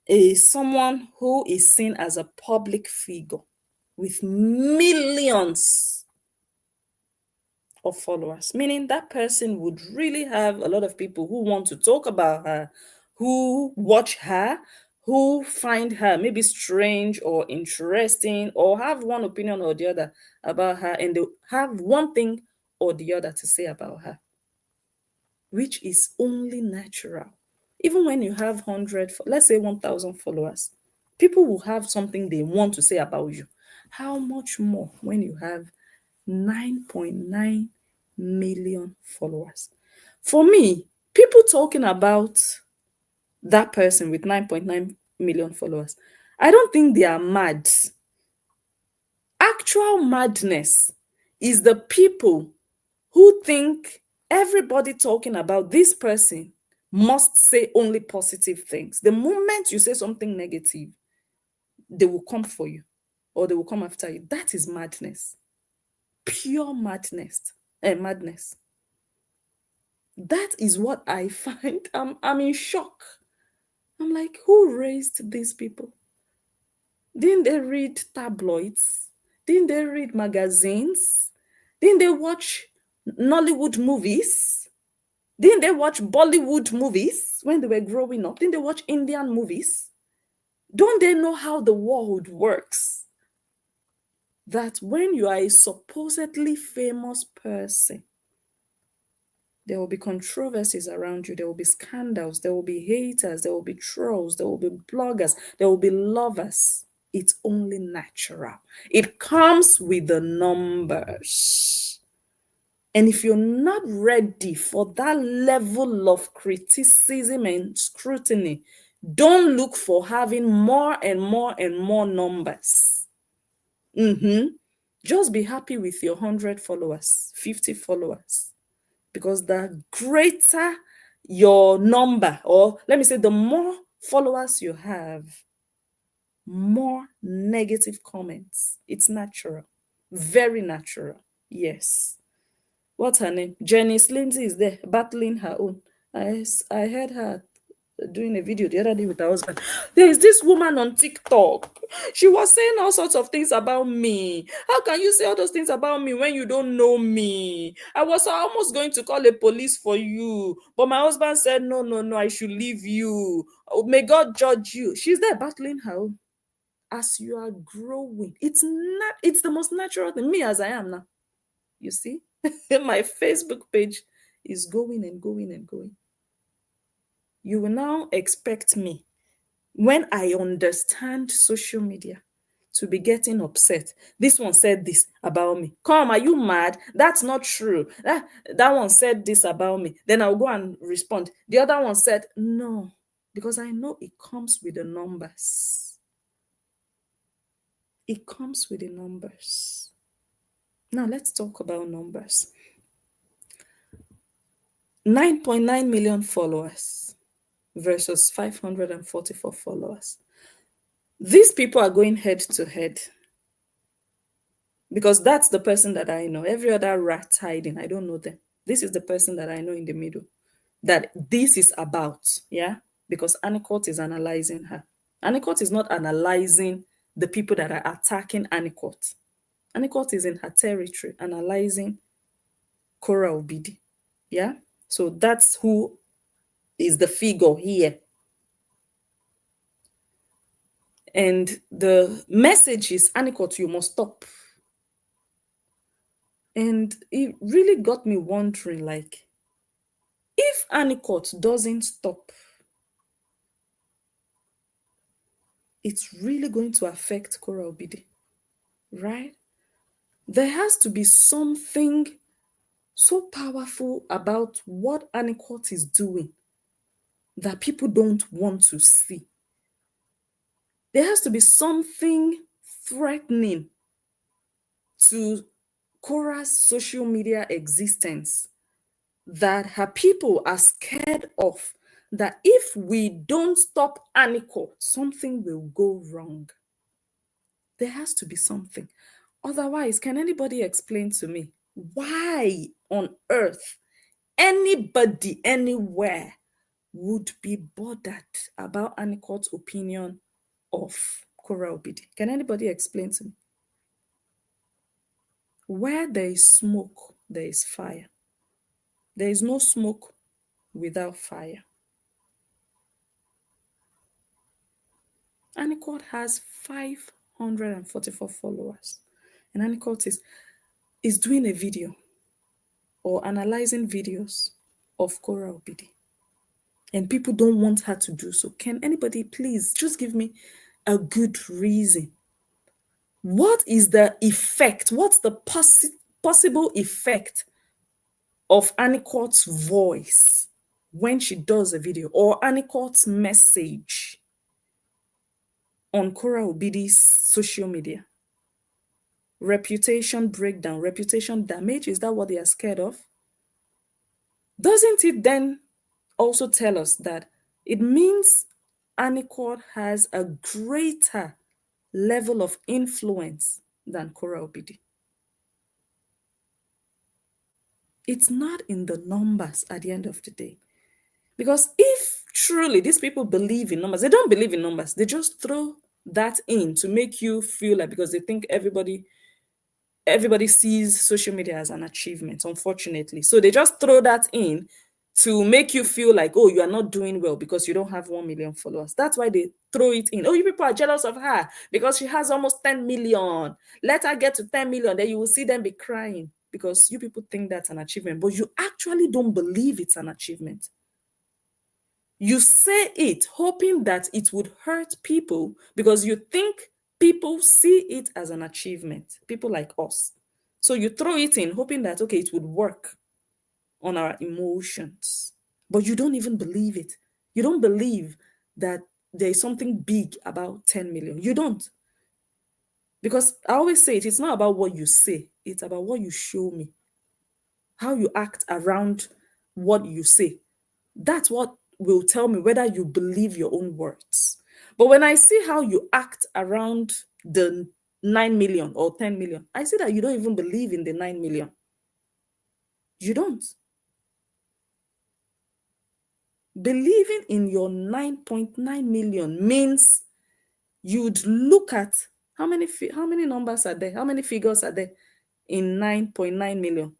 is someone who is seen as a public figure with millions of followers, meaning that person would really have a lot of people who want to talk about her, who watch her, who find her maybe strange or interesting, or have one opinion or the other about her, and they have one thing or the other to say about her, which is only natural. Even when you have 100, let's say 1,000 followers, people will have something they want to say about you. How much more when you have 9.9 million followers? For me, people talking about that person with 9.9 million followers, I don't think they are mad. Actual madness is the people who think everybody talking about this person must say only positive things. The moment you say something negative, they will come for you or they will come after you. That is madness. Pure madness. Madness. That is what I find. I'm in shock. I'm like, who raised these people? Didn't they read tabloids? Didn't they read magazines? Didn't they watch Nollywood movies? Didn't they watch Bollywood movies when they were growing up? Didn't they watch Indian movies? Don't they know how the world works? That when you are a supposedly famous person, there will be controversies around you. There will be scandals. There will be haters. There will be trolls. There will be bloggers. There will be lovers. It's only natural. It comes with the numbers. And if you're not ready for that level of criticism and scrutiny, don't look for having more and more and more numbers. Just be happy with your 100 followers, 50 followers. Because the greater your number, or let me say, the more followers you have, more negative comments. It's natural. Very natural. Yes. What's her name? Jenny Slimsy is there battling her own. I heard her doing a video the other day with her husband. There is this woman on TikTok. She was saying all sorts of things about me. How can you say all those things about me when you don't know me? I was almost going to call the police for you, but my husband said, no, I should leave you. Oh, may God judge you. She's there battling her own. As you are growing, it's the most natural thing. Me as I am now, you see, my Facebook page is going and going and going. You will now expect me, when I understand social media, to be getting upset. This one said this about me. Come, are you mad? That's not true. That one said this about me. Then I'll go and respond. The other one said, no. because I know it comes with the numbers. It comes with the numbers. Now let's talk about numbers. 9.9 million followers versus 544 followers. These people are going head to head because that's the person that I know. Every other rat hiding, I don't know them. This is the person that I know in the middle that this is about, yeah? Because Anicourt is analyzing her. Anicourt is not analyzing the people that are attacking Anicourt. Anicourt is in her territory analyzing Korra Obidi, yeah? So that's who is the figure here. And the message is, Anicourt, you must stop. And it really got me wondering, like, if Anicourt doesn't stop, it's really going to affect Korra Obidi, right? There has to be something so powerful about what Anicourt is doing that people don't want to see. There has to be something threatening to Korra's social media existence that her people are scared of, that if we don't stop Anicourt, something will go wrong. There has to be something. Otherwise, can anybody explain to me why on earth anybody anywhere would be bothered about Anicourt's opinion of Korra Obidi? Can anybody explain to me? Where there is smoke, there is fire. There is no smoke without fire. Anicourt has 544 followers. And Anicourt is doing a video or analyzing videos of Korra Obidi. And people don't want her to do so. Can anybody please just give me a good reason? What is the effect? What's the possible effect of Anicourt's voice when she does a video, or Anicourt's message on Korra Obidi's social media? Reputation breakdown, reputation damage, is that what they are scared of? Doesn't it then also tell us that it means Anicourt has a greater level of influence than Korra Obidi? It's not in the numbers at the end of the day. Because if truly these people believe in numbers, they don't believe in numbers. They just throw that in to make you feel like, because they think everybody sees social media as an achievement, unfortunately. So they just throw that in to make you feel like, oh, you are not doing well because you don't have 1 million followers. That's why they throw it in. Oh, you people are jealous of her because she has almost 10 million. Let her get to 10 million. Then you will see them be crying because you people think that's an achievement, but you actually don't believe it's an achievement. You say it hoping that it would hurt people because you think people see it as an achievement, people like us. So you throw it in hoping that, okay, it would work on our emotions. But you don't even believe it. You don't believe that there's something big about 10 million. You don't. Because I always say it's not about what you say. It's about what you show me. How you act around what you say. That's what will tell me whether you believe your own words. But when I see how you act around the 9 million or 10 million, I see that you don't even believe in the 9 million. You don't. Believing in your 9.9 million means you'd look at how many numbers are there, how many figures are there in 9.9 million.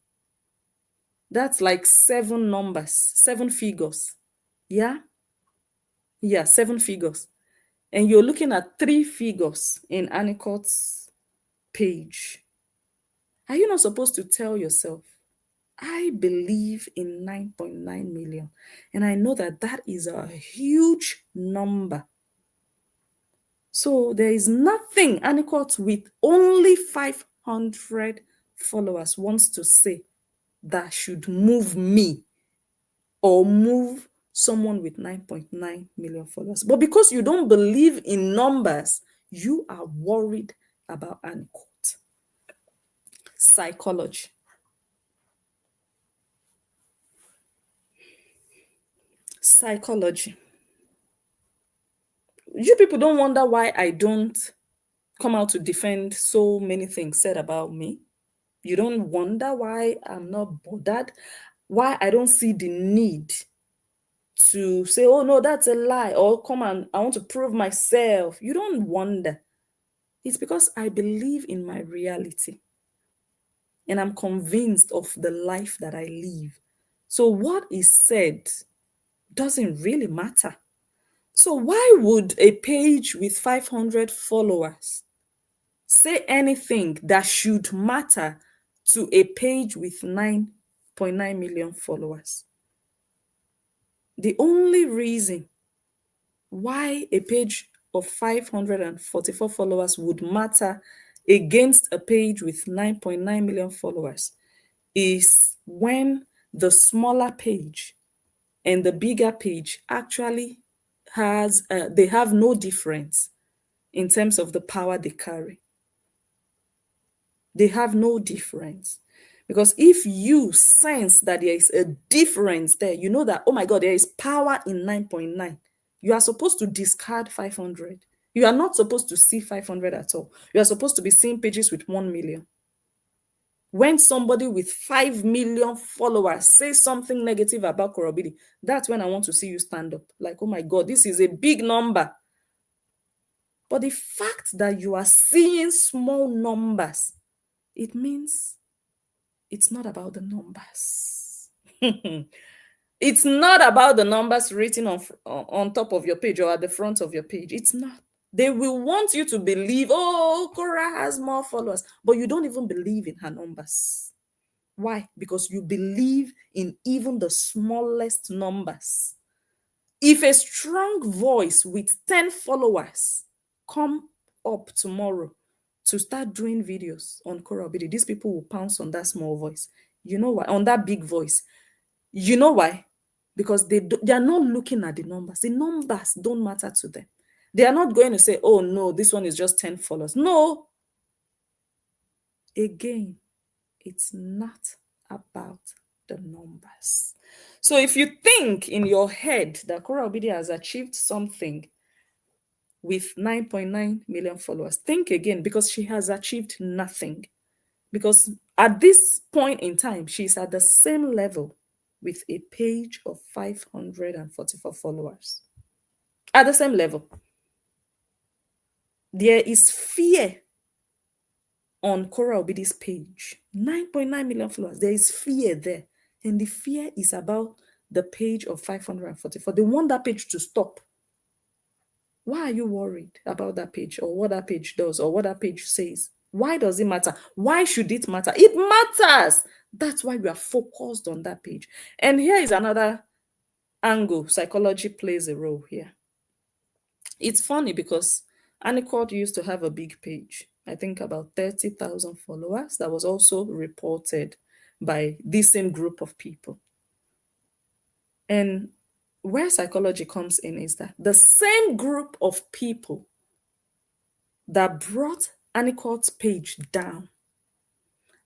That's like 7 numbers, 7 figures. Yeah? Yeah, 7 figures. And you're looking at 3 figures in Anicourt's page. Are you not supposed to tell yourself, I believe in 9.9 million, and I know that that is a huge number. So there is nothing Anicourt with only 500 followers wants to say that should move me or move someone with 9.9 million followers. But because you don't believe in numbers, you are worried about Anicourt. Psychology. Psychology. You people don't wonder why I don't come out to defend so many things said about me. You don't wonder why I'm not bothered, why I don't see the need to say, oh no, that's a lie, or come and I want to prove myself. You don't wonder. It's because I believe in my reality and I'm convinced of the life that I live. So what is said doesn't really matter. So why would a page with 500 followers say anything that should matter to a page with 9.9 million followers? The only reason why a page of 544 followers would matter against a page with 9.9 million followers is when the smaller page and the bigger page actually they have no difference in terms of the power they carry. They have no difference. Because if you sense that there is a difference there, you know that, oh my God, there is power in 9.9. You are supposed to discard 500. You are not supposed to see 500 at all. You are supposed to be seeing pages with 1 million. When somebody with 5 million followers says something negative about Korra Obidi, that's when I want to see you stand up. Like, oh my God, this is a big number. But the fact that you are seeing small numbers, it means it's not about the numbers. It's not about the numbers written on top of your page or at the front of your page. It's not. They will want you to believe, oh, Korra has more followers, but you don't even believe in her numbers. Why? Because you believe in even the smallest numbers. If a strong voice with 10 followers come up tomorrow to start doing videos on Korra Obidi, these people will pounce on that small voice. You know why? On that big voice. You know why? Because they are not looking at the numbers. The numbers don't matter to them. They are not going to say, oh no, this one is just 10 followers. No. Again, it's not about the numbers. So if you think in your head that Korra Obidi has achieved something with 9.9 million followers, think again, because she has achieved nothing. Because at this point in time, she's at the same level with a page of 544 followers. At the same level. There is fear on Korra Obidi's page. 9.9 million followers. There is fear there. And the fear is about the page of 544. They want that page to stop. Why are you worried about that page or what that page does or what that page says? Why does it matter? Why should it matter? It matters. That's why we are focused on that page. And here is another angle. Psychology plays a role here. It's funny because Anicourt used to have a big page. I think about 30,000 followers. That was also reported by this same group of people. And where psychology comes in is that the same group of people that brought Anicourt's page down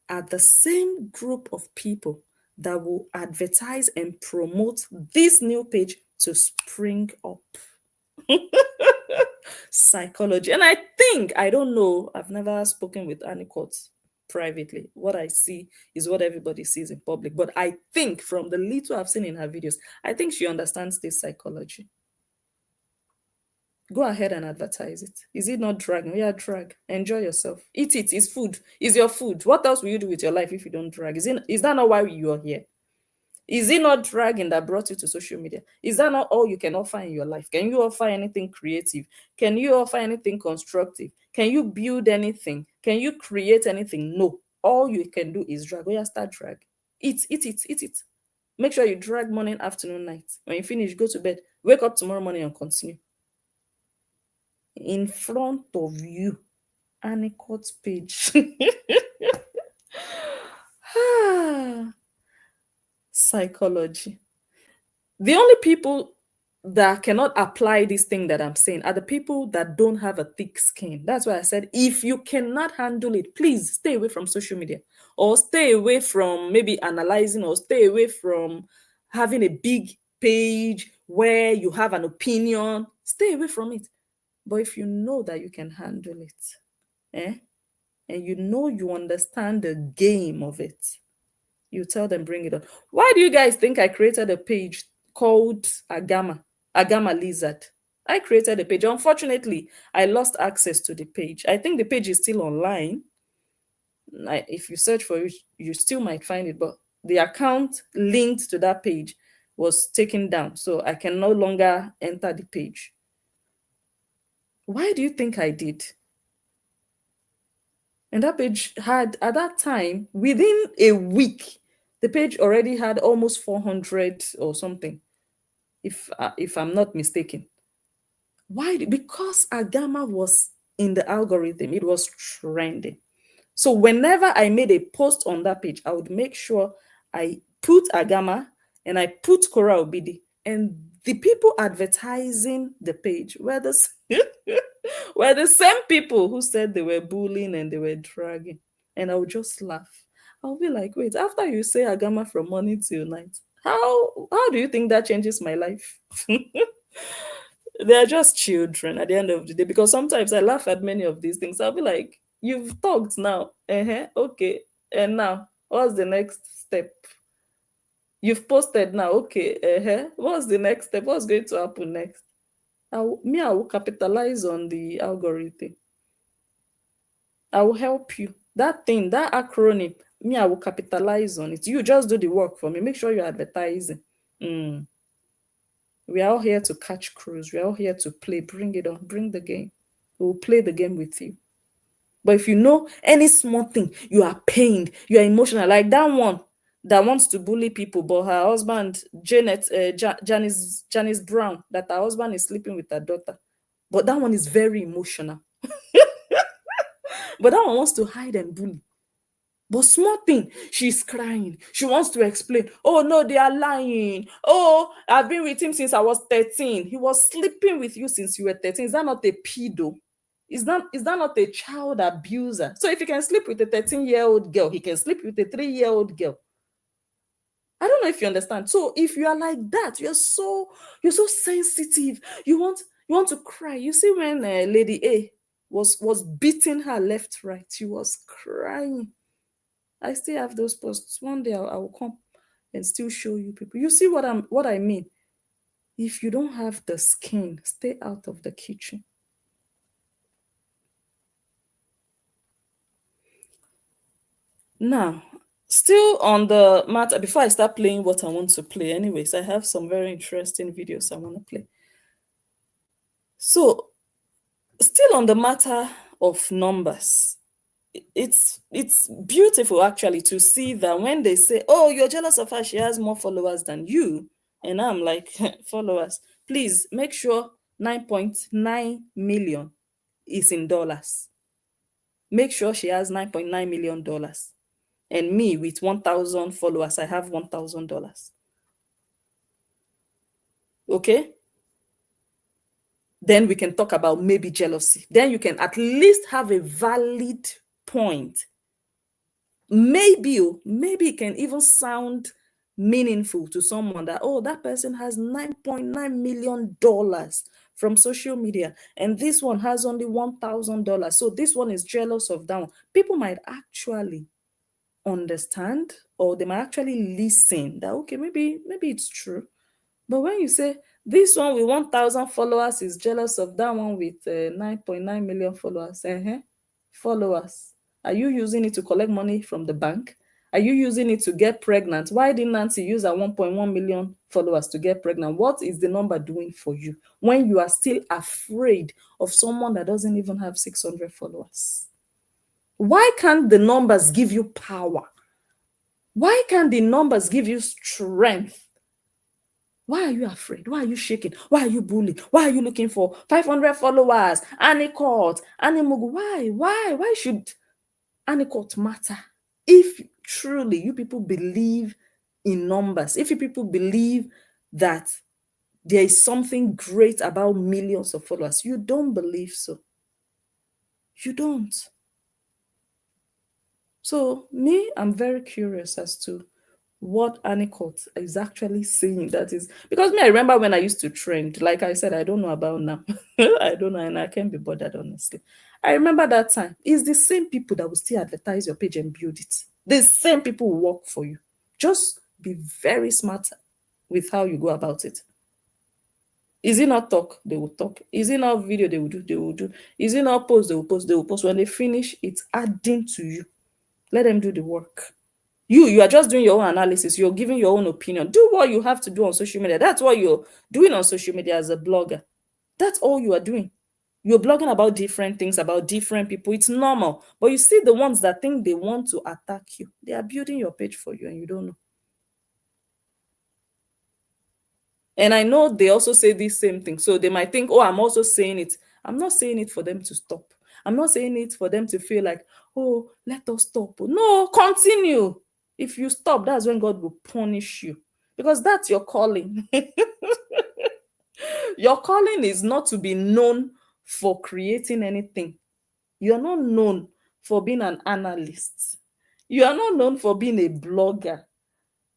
are the same group of people that will advertise and promote this new page to spring up. Psychology. And I don't know, I've never spoken with Anicourt privately. What I see is what everybody sees in public. But I think from the little I've seen in her videos, I think she understands this psychology. Go ahead and advertise it. Is it not dragging? Yeah, drag. Enjoy yourself. Eat it. It's food. It's your food. What else will you do with your life if you don't drag? Is that not why you are here? Is it not dragging that brought you to social media? Is that not all you can offer in your life? Can you offer anything creative? Can you offer anything constructive? Can you build anything? Can you create anything? No. All you can do is drag. Oh yeah, start drag. Eat it. Make sure you drag morning, afternoon, night. When you finish, go to bed. Wake up tomorrow morning and continue. In front of you, Anicourt's page. Psychology. The only people that cannot apply this thing that I'm saying are the people that don't have a thick skin. That's why I said, if you cannot handle it, please stay away from social media, or stay away from maybe analyzing, or stay away from having a big page where you have an opinion. Stay away from it. But if you know that you can handle it, and you know you understand the game of it, you tell them, bring it on. Why do you guys think I created a page called Agama Lizard? I created a page. Unfortunately, I lost access to the page. I think the page is still online. If you search for it, you still might find it, but the account linked to that page was taken down, so I can no longer enter the page. Why do you think I did? And that page had, at that time, within a week, the page already had almost 400 or something, if I'm not mistaken. Why? Because Agama was in the algorithm. It was trending. So whenever I made a post on that page, I would make sure I put Agama and I put Korra Obidi, and the people advertising the page were the were the same people who said they were bullying and they were dragging. And I would just laugh. I'll be like, wait, after you say Agama from morning till night, how do you think that changes my life? They're just children at the end of the day, because sometimes I laugh at many of these things. I'll be like, you've talked now. Okay. And now, what's the next step? You've posted now. Okay. What's the next step? What's going to happen next? I will capitalize on the algorithm. I will help you. That thing, that acronym, I will capitalize on it. You just do the work for me. Make sure you're advertising. We are all here to catch crews. We are all here to play. Bring it on. Bring the game. We'll play the game with you. But if you know any small thing, you are pained, you are emotional, like that one that wants to bully people, but her husband, Janice Brown, that her husband is sleeping with her daughter. But that one is very emotional. But that one wants to hide and bully. But small thing, she's crying. She wants to explain. Oh, no, they are lying. Oh, I've been with him since I was 13. He was sleeping with you since you were 13. Is that not a pedo? Is that not a child abuser? So if he can sleep with a 13-year-old girl, he can sleep with a 3-year-old girl. I don't know if you understand. So if you are like that, you're so sensitive. You want to cry. You see, when Lady A was beating her left, right, she was crying. I still have those posts. One day I will come and still show you people. You see what I mean? If you don't have the skin, stay out of the kitchen. Now, still on the matter, before I start playing what I want to play, anyways, I have some very interesting videos I want to play. So, still on the matter of numbers, it's beautiful actually to see that when they say, oh, you're jealous of her, she has more followers than you, and I'm like, followers, please make sure 9.9 million is in dollars. Make sure she has $9.9 million. And me with 1,000 followers, I have $1,000. Okay? Then we can talk about maybe jealousy. Then you can at least have a valid point. Maybe it can even sound meaningful to someone that, oh, that person has $9.9 million from social media, and this one has only $1,000. So this one is jealous of that one. People might actually understand, or they might actually listen that, okay, maybe it's true. But when you say this one with 1,000 followers is jealous of that one with 9.9 million followers, followers, are you using it to collect money from the bank? Are you using it to get pregnant? Why didn't Nancy use her 1.1 million followers to get pregnant? What is the number doing for you when you are still afraid of someone that doesn't even have 600 followers? Why can't the numbers give you power? Why can't the numbers give you strength? Why are you afraid? Why are you shaking? Why are you bullying? Why are you looking for 500 followers? Anicourt, Animugu. Why should Anicourt matter? If truly you people believe in numbers, if you people believe that there is something great about millions of followers. You don't believe so. You don't. So me, I'm very curious as to what Anicourt is actually saying. That is because me, I remember when I used to trend. Like I said, I don't know about now. I don't know, and I can't be bothered, honestly. I remember that time. It's the same people that will still advertise your page and build it. The same people will work for you. Just be very smart with how you go about it. Is it not talk? They will talk. Is it not video? They will do. They will do. Is it not post? They will post. They will post. When they finish, it's adding to you. Let them do the work. You are just doing your own analysis. You're giving your own opinion. Do what you have to do on social media. That's what you're doing on social media as a blogger. That's all you are doing. You're blogging about different things, about different people. It's normal. But you see the ones that think they want to attack you. They are building your page for you and you don't know. And I know they also say this same thing. So they might think, oh, I'm also saying it. I'm not saying it for them to stop. I'm not saying it for them to feel like, oh, let us stop. No, continue. If you stop, that's when God will punish you. Because that's your calling. Your calling is not to be known for creating anything. You are not known for being an analyst. You are not known for being a blogger.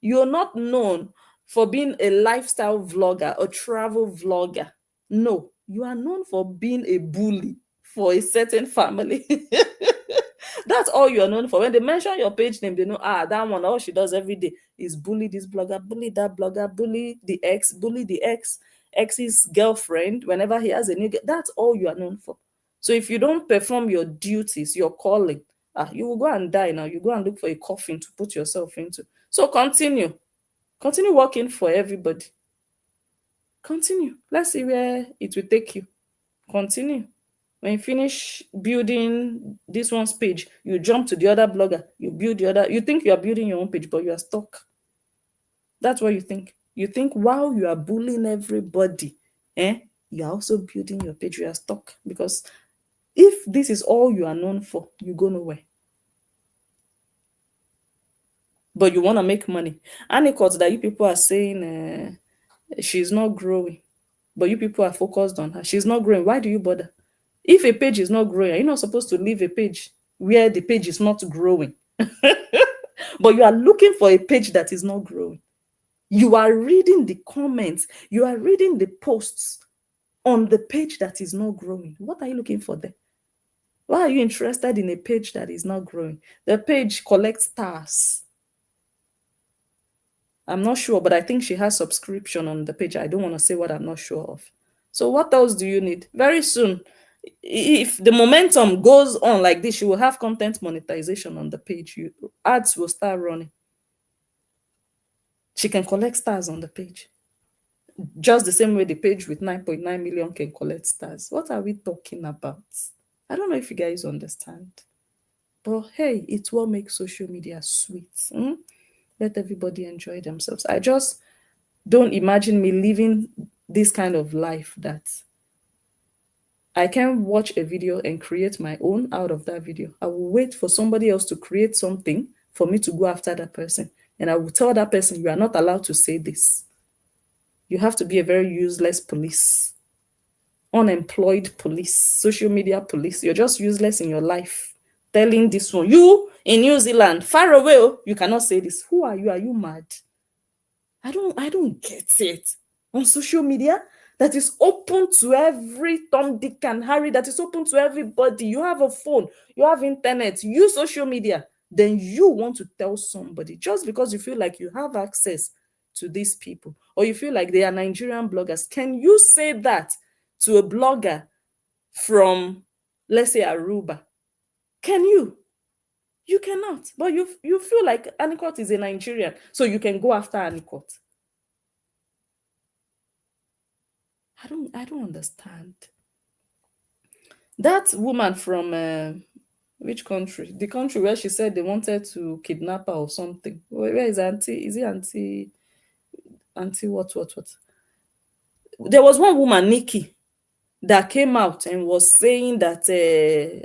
You're not known for being a lifestyle vlogger, a travel vlogger. No, you are known for being a bully for a certain family. That's all you are known for. When they mention your page name, they know, that one, all she does every day is bully this blogger, bully that blogger, bully the ex, ex's girlfriend, whenever he has a new girl. That's all you are known for. So if you don't perform your duties, your calling, you will go and die now. You go and look for a coffin to put yourself into. So continue working for everybody. Continue. Let's see where it will take you. Continue. When you finish building this one's page, you jump to the other blogger, you build the other. You think you are building your own page, but you are stuck. That's what you think. You think while you are bullying everybody, you are also building your page. You are stuck. Because if this is all you are known for, you go nowhere. But you want to make money. Anicourt that you people are saying she's not growing, but you people are focused on her. She's not growing. Why do you bother? If a page is not growing, you're not supposed to leave a page where the page is not growing. But you are looking for a page that is not growing. You are reading the comments. You are reading the posts on the page that is not growing. What are you looking for there? Why are you interested in a page that is not growing? The page collects stars. I'm not sure, but I think she has subscription on the page. I don't want to say what I'm not sure of. So what else do you need? Very soon, if the momentum goes on like this, you will have content monetization on the page. Ads will start running. She can collect stars on the page. Just the same way the page with 9.9 million can collect stars. What are we talking about? I don't know if you guys understand. But hey, it's what makes social media sweet. Let everybody enjoy themselves. I just don't imagine me living this kind of life that I can watch a video and create my own out of that video. I will wait for somebody else to create something for me to go after that person. And I will tell that person, you are not allowed to say this. You have to be a very useless police, unemployed police, social media police. You're just useless in your life. Telling this one, you in New Zealand, far away, you cannot say this. Who are you? Are you mad? I don't get it. On social media, that is open to every Tom, Dick, and Harry, that is open to everybody. You have a phone, you have internet, you use social media. Then you want to tell somebody just because you feel like you have access to these people, or you feel like they are Nigerian bloggers. Can you say that to a blogger from, let's say, Aruba? Can you? You cannot. But you feel like Anicourt is a Nigerian, so you can go after Anicourt. I don't understand. That woman from which country? The country where she said they wanted to kidnap her or something. Where is Auntie? Is it Auntie what? There was one woman, Nikki. that came out and was saying that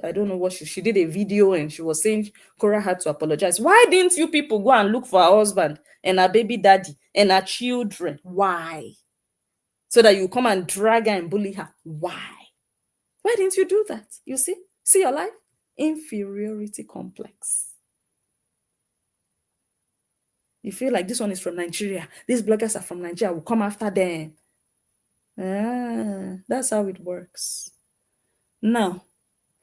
I don't know what she did a video and she was saying Korra had to apologize. Why didn't you people go and look for her husband and her baby daddy and her children? Why? So that you come and drag her and bully her. Why? Why didn't you do that? You see your life? Inferiority complex. You feel like this one is from Nigeria, these bloggers are from Nigeria, will come after them. That's how it works. Now,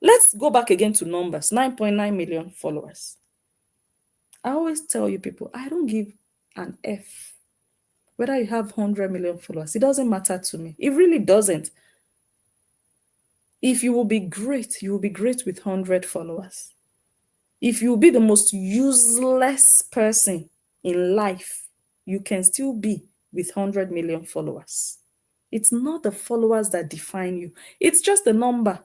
let's go back again to numbers. 9.9 million followers. I always tell you people, I don't give an F whether you have 100 million followers. It doesn't matter to me. It really doesn't. If you will be great, you will be great with 100 followers. If you will be the most useless person in life, you can still be with 100 million followers. It's not the followers that define you. It's just the number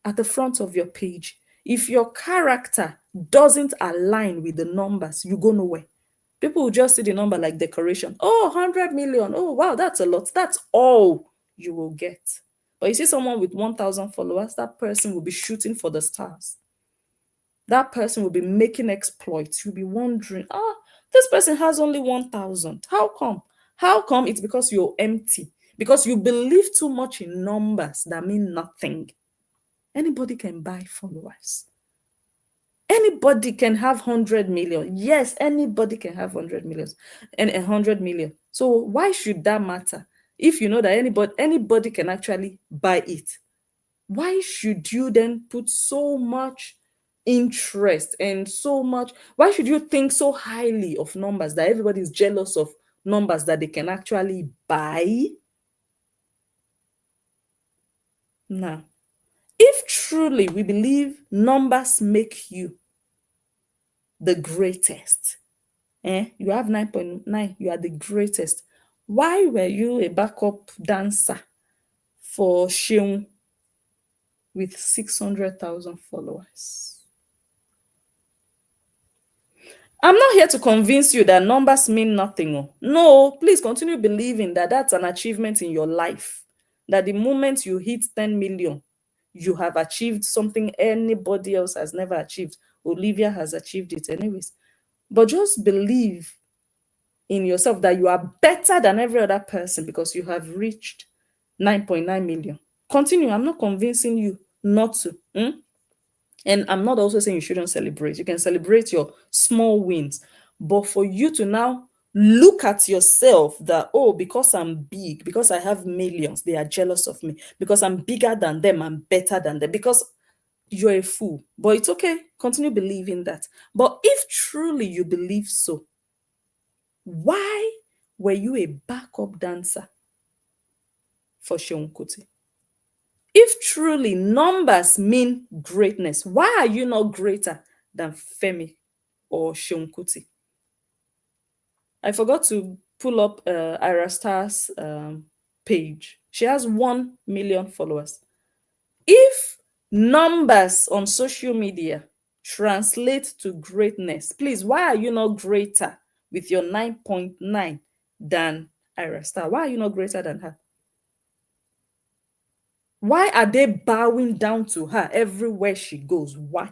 at the front of your page. If your character doesn't align with the numbers, you go nowhere. People will just see the number like decoration. Oh, 100 million. Oh, wow, that's a lot. That's all you will get. But you see someone with 1,000 followers, that person will be shooting for the stars. That person will be making exploits. You'll be wondering, this person has only 1,000. How come? How come? It's because you're empty. Because you believe too much in numbers that mean nothing. Anybody can buy followers. Anybody can have 100 million. Yes, anybody can have 100 million and 100 million. So why should that matter? If you know that anybody can actually buy it, why should you then put so much interest and so much? Why should you think so highly of numbers that everybody is jealous of numbers that they can actually buy? Now, if truly we believe numbers make you the greatest, you have 9.9, you are the greatest. Why were you a backup dancer for Sheung with 600,000 followers? I'm not here to convince you that numbers mean nothing. No, please continue believing that that's an achievement in your life. That the moment you hit 10 million, you have achieved something anybody else has never achieved. Olivia has achieved it anyways. But just believe in yourself that you are better than every other person because you have reached 9.9 million. Continue. I'm not convincing you not to. And I'm not also saying you shouldn't celebrate. You can celebrate your small wins. But for you to now look at yourself that, because I'm big, because I have millions, they are jealous of me. Because I'm bigger than them, I'm better than them. Because you're a fool. But it's okay. Continue believing that. But if truly you believe so, why were you a backup dancer for Seun Kuti? If truly numbers mean greatness, why are you not greater than Femi or Seun Kuti? I forgot to pull up Ira Star's page. She has 1 million followers. If numbers on social media translate to greatness, please, why are you not greater with your 9.9 than Ira Star? Why are you not greater than her? Why are they bowing down to her everywhere she goes? Why?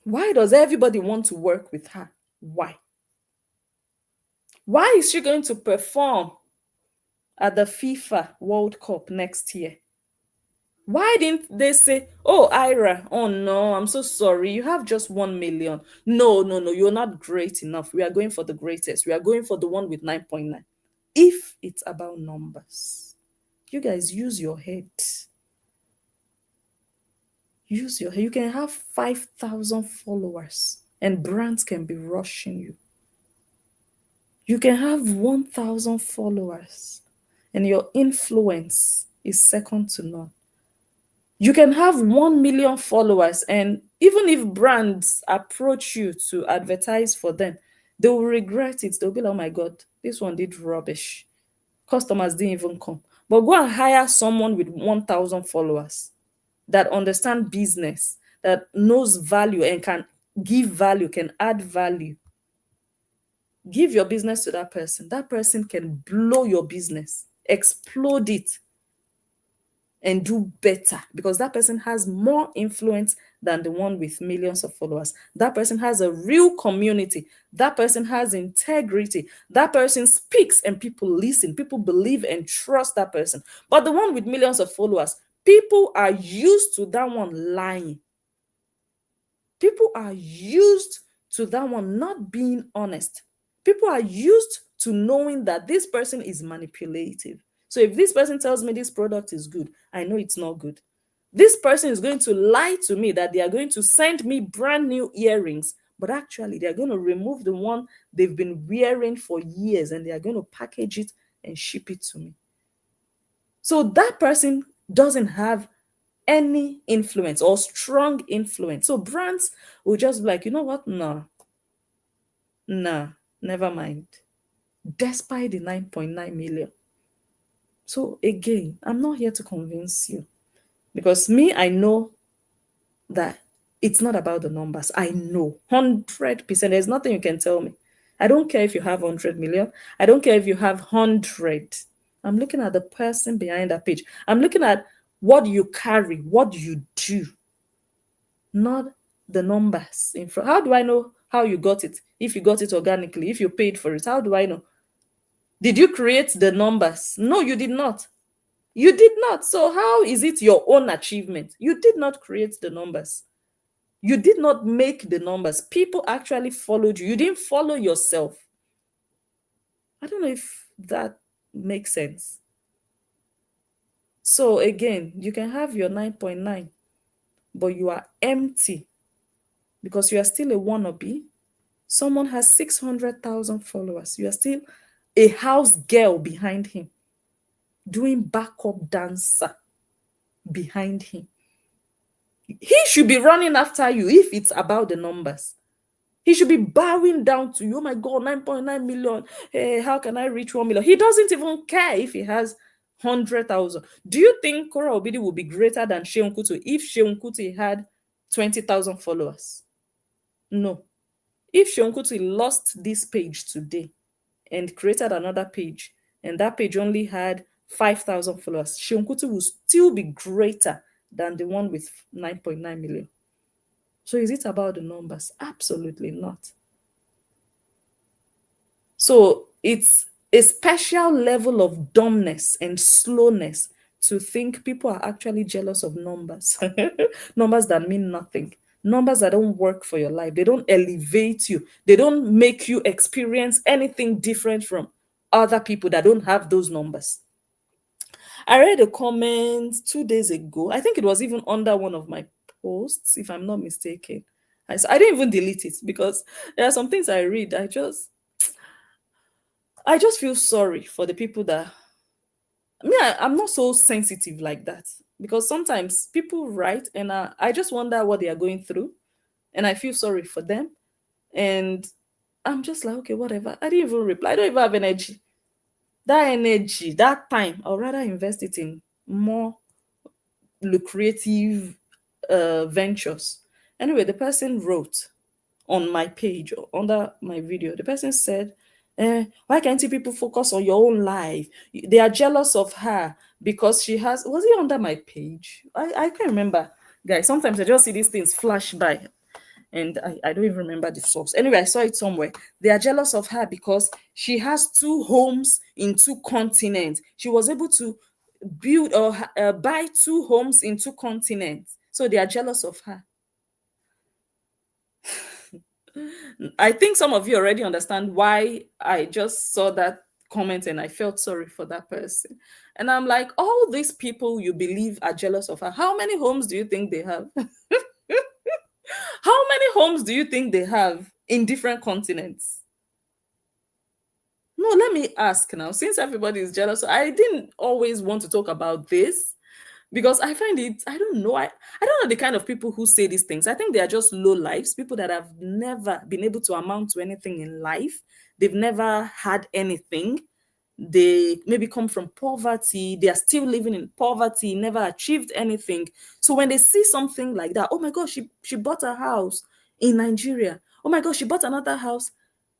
Why does everybody want to work with her? Why? Why is she going to perform at the FIFA World Cup next year? Why didn't they say, oh, Ira, oh no, I'm so sorry, you have just 1 million. No, you're not great enough. We are going for the greatest. We are going for the one with 9.9. If it's about numbers, you guys use your head. Use your head. You can have 5,000 followers and brands can be rushing you. You can have 1,000 followers and your influence is second to none. You can have 1 million followers, and even if brands approach you to advertise for them, they will regret it. They'll be like, oh my God, this one did rubbish. Customers didn't even come. But go and hire someone with 1,000 followers that understand business, that knows value and can give value, can add value. Give your business to that person. That person can blow your business explode it and do better, because that person has more influence than the one with millions of followers. That person has a real community. That person has integrity. That person speaks and people listen. People believe and trust that person. But the one with millions of followers, people are used to that one lying. People are used to that one not being honest. People are used to knowing that this person is manipulative. So if this person tells me this product is good, I know it's not good. This person is going to lie to me that they are going to send me brand new earrings, but actually they are going to remove the one they've been wearing for years and they are going to package it and ship it to me. So that person doesn't have any influence or strong influence. So brands will just be like, you know what? Nah, never mind. Despite the 9.9 million. So again, I'm not here to convince you, because me, I know that it's not about the numbers. I know 100%. There's nothing you can tell me. I don't care if you have 100 million. I don't care if you have 100. I'm looking at the person behind that page. I'm looking at what you carry, what you do, not the numbers in front. How do I know how you got it? If you got it organically, if you paid for it, how do I know? Did you create the numbers? No, you did not. You did not. So how is it your own achievement? You did not create the numbers. You did not make the numbers. People actually followed you. You didn't follow yourself. I don't know if that makes sense. So again, you can have your 9.9, but you are empty because you are still a wannabe. Someone has 600,000 followers. You are still a house girl behind him, doing backup dancer behind him. He should be running after you if it's about the numbers. He should be bowing down to you. Oh my God, 9.9 million. Hey, how can I reach 1 million? He doesn't even care if he has 100,000. Do you think Korra Obidi will be greater than Seun Kuti if Seun Kuti had 20,000 followers? No. If Seun Kuti lost this page today and created another page, and that page only had 5,000 followers, Seun Kuti will still be greater than the one with 9.9 million. So is it about the numbers? Absolutely not. So it's a special level of dumbness and slowness to think people are actually jealous of numbers. Numbers that mean nothing. Numbers that don't work for your life. They don't elevate you. They don't make you experience anything different from other people that don't have those numbers. I read a comment 2 days ago. I think it was even under one of my posts, if I'm not mistaken. I didn't even delete it because there are some things I read. I just feel sorry for the people that. I'm not so sensitive like that, because sometimes people write and I just wonder what they are going through, and I feel sorry for them, and I'm just like, okay, whatever. I didn't even reply. I don't even have energy. That energy, that time, I'd rather invest it in more lucrative ventures. Anyway, the person wrote on my page or under my video, the person said, why can't you people focus on your own life? They are jealous of her because she has, was it under my page? I can't remember, guys. Sometimes I just see these things flash by and I don't even remember the source. Anyway, I saw it somewhere. They are jealous of her because she has 2 homes in 2 continents. She was able to build or buy 2 homes in 2 continents. So they are jealous of her. I think some of you already understand why I just saw that comment and I felt sorry for that person. And I'm like, all these people you believe are jealous of her, how many homes do you think they have? How many homes do you think they have in different continents? No, let me ask now, since everybody is jealous, I didn't always want to talk about this because I find it, I don't know. I don't know the kind of people who say these things. I think they are just low lives, people that have never been able to amount to anything in life. They've never had anything. They maybe come from poverty. They are still living in poverty, never achieved anything. So when they see something like that, oh my gosh, she bought a house in Nigeria. Oh my gosh, she bought another house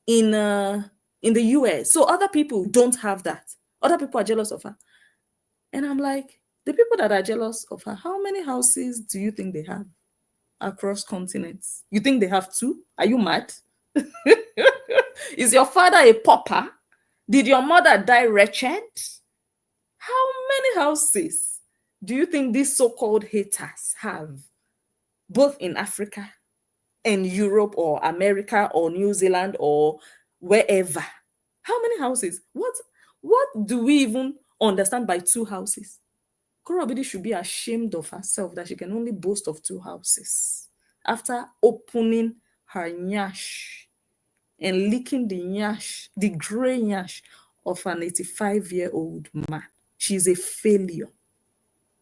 in the US. So other people don't have that. Other people are jealous of her. And I'm like, the people that are jealous of her, how many houses do you think they have across continents? You think they have 2? Are you mad? Is your father a pauper? Did your mother die wretched? How many houses do you think these so-called haters have, both in Africa and Europe or America or New Zealand or wherever? How many houses? What do we even understand by 2 houses? Korra Obidi should be ashamed of herself that she can only boast of 2 houses after opening her nyash and licking the nyash, the gray nyash of an 85-year-old man. She's a failure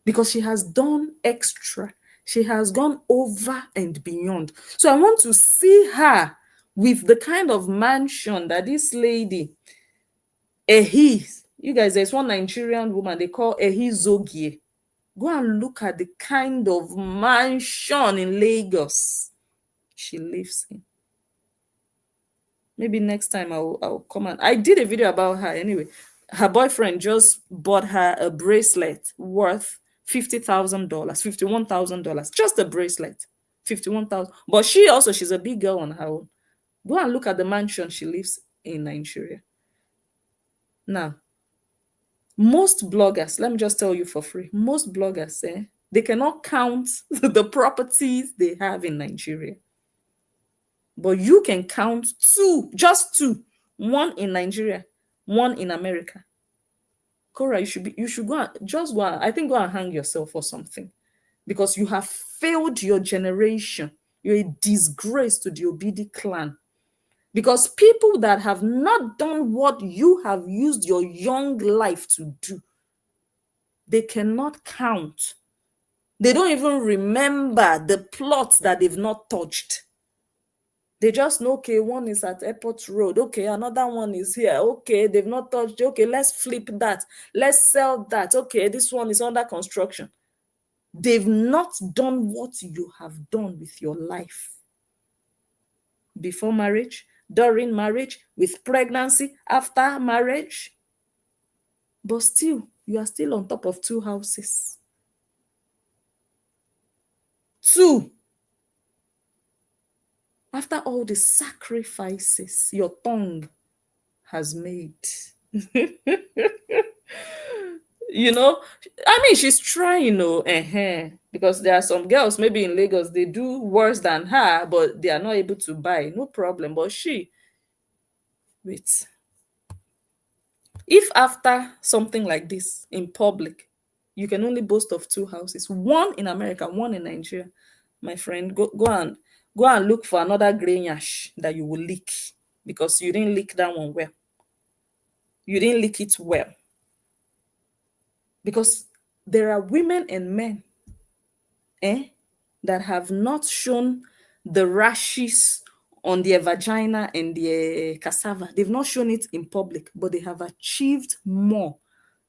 because she has done extra. She has gone over and beyond. So I want to see her with the kind of mansion that this lady, Ehi, you guys, there's one Nigerian woman they call Ehi Zogie. Go and look at the kind of mansion in Lagos she lives in. Maybe next time I'll come and I did a video about her anyway. Her boyfriend just bought her a bracelet worth $50,000, $51,000. Just a bracelet, 51,000. But she's a big girl on her own. Go and look at the mansion she lives in Nigeria. Now, most bloggers, let me just tell you for free, most bloggers, they cannot count the properties they have in Nigeria. But you can count 2, just 2. 1 in Nigeria, 1 in America. Korra, you should go and hang yourself or something, because you have failed your generation. You're a disgrace to the Obidi clan. Because people that have not done what you have used your young life to do, they cannot count. They don't even remember the plots that they've not touched. They just know, okay, one is at Airport Road. Okay, another one is here. Okay, they've not touched. Okay, let's flip that. Let's sell that. Okay, this one is under construction. They've not done what you have done with your life. Before marriage, during marriage, with pregnancy, after marriage. But still, you are still on top of 2 houses. 2. After all the sacrifices your tongue has made. You know, I mean, she's trying, because there are some girls maybe in Lagos, they do worse than her, but they are not able to buy. No problem. But wait. If after something like this in public, you can only boast of 2 houses, 1 in America, 1 in Nigeria, my friend, go and look for another grey nyash that you will lick, because you didn't lick that one well. You didn't lick it well. Because there are women and men that have not shown the rashes on their vagina and their cassava. They've not shown it in public, but they have achieved more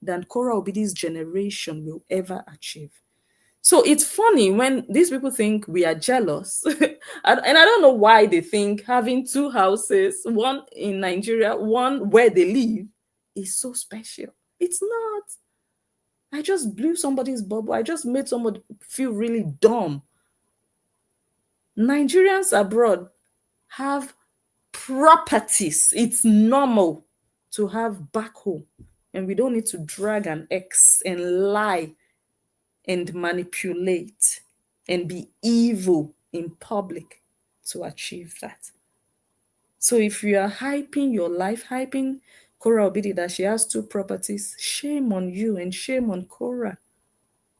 than Korra Obidi's generation will ever achieve. So it's funny when these people think we are jealous. And I don't know why they think having 2 houses, 1 in Nigeria, 1 where they live, is so special. It's not. I just blew somebody's bubble. I just made somebody feel really dumb. Nigerians abroad have properties. It's normal to have back home. And we don't need to drag an ex and lie and manipulate and be evil in public to achieve that. So if you are hyping your life, hyping Korra Obidi that she has 2 properties, shame on you and shame on Korra.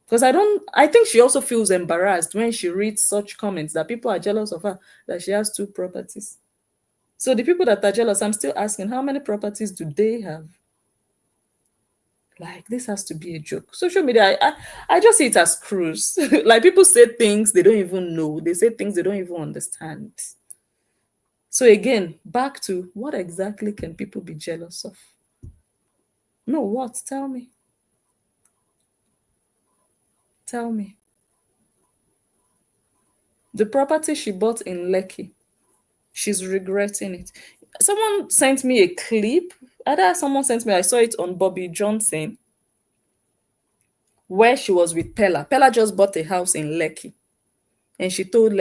Because I think she also feels embarrassed when she reads such comments that people are jealous of her, that she has 2 properties. So the people that are jealous, I'm still asking, how many properties do they have? Like, this has to be a joke. Social media, I just see it as cruise. Like, people say things they don't even know. They say things they don't even understand. So again, back to what exactly can people be jealous of? No, what? Tell me. Tell me. The property she bought in Lekki, she's regretting it. Someone sent me a clip Either someone sent me, I saw it on Bobby Johnson, where she was with Pella. Pella just bought a house in Lekki. And she told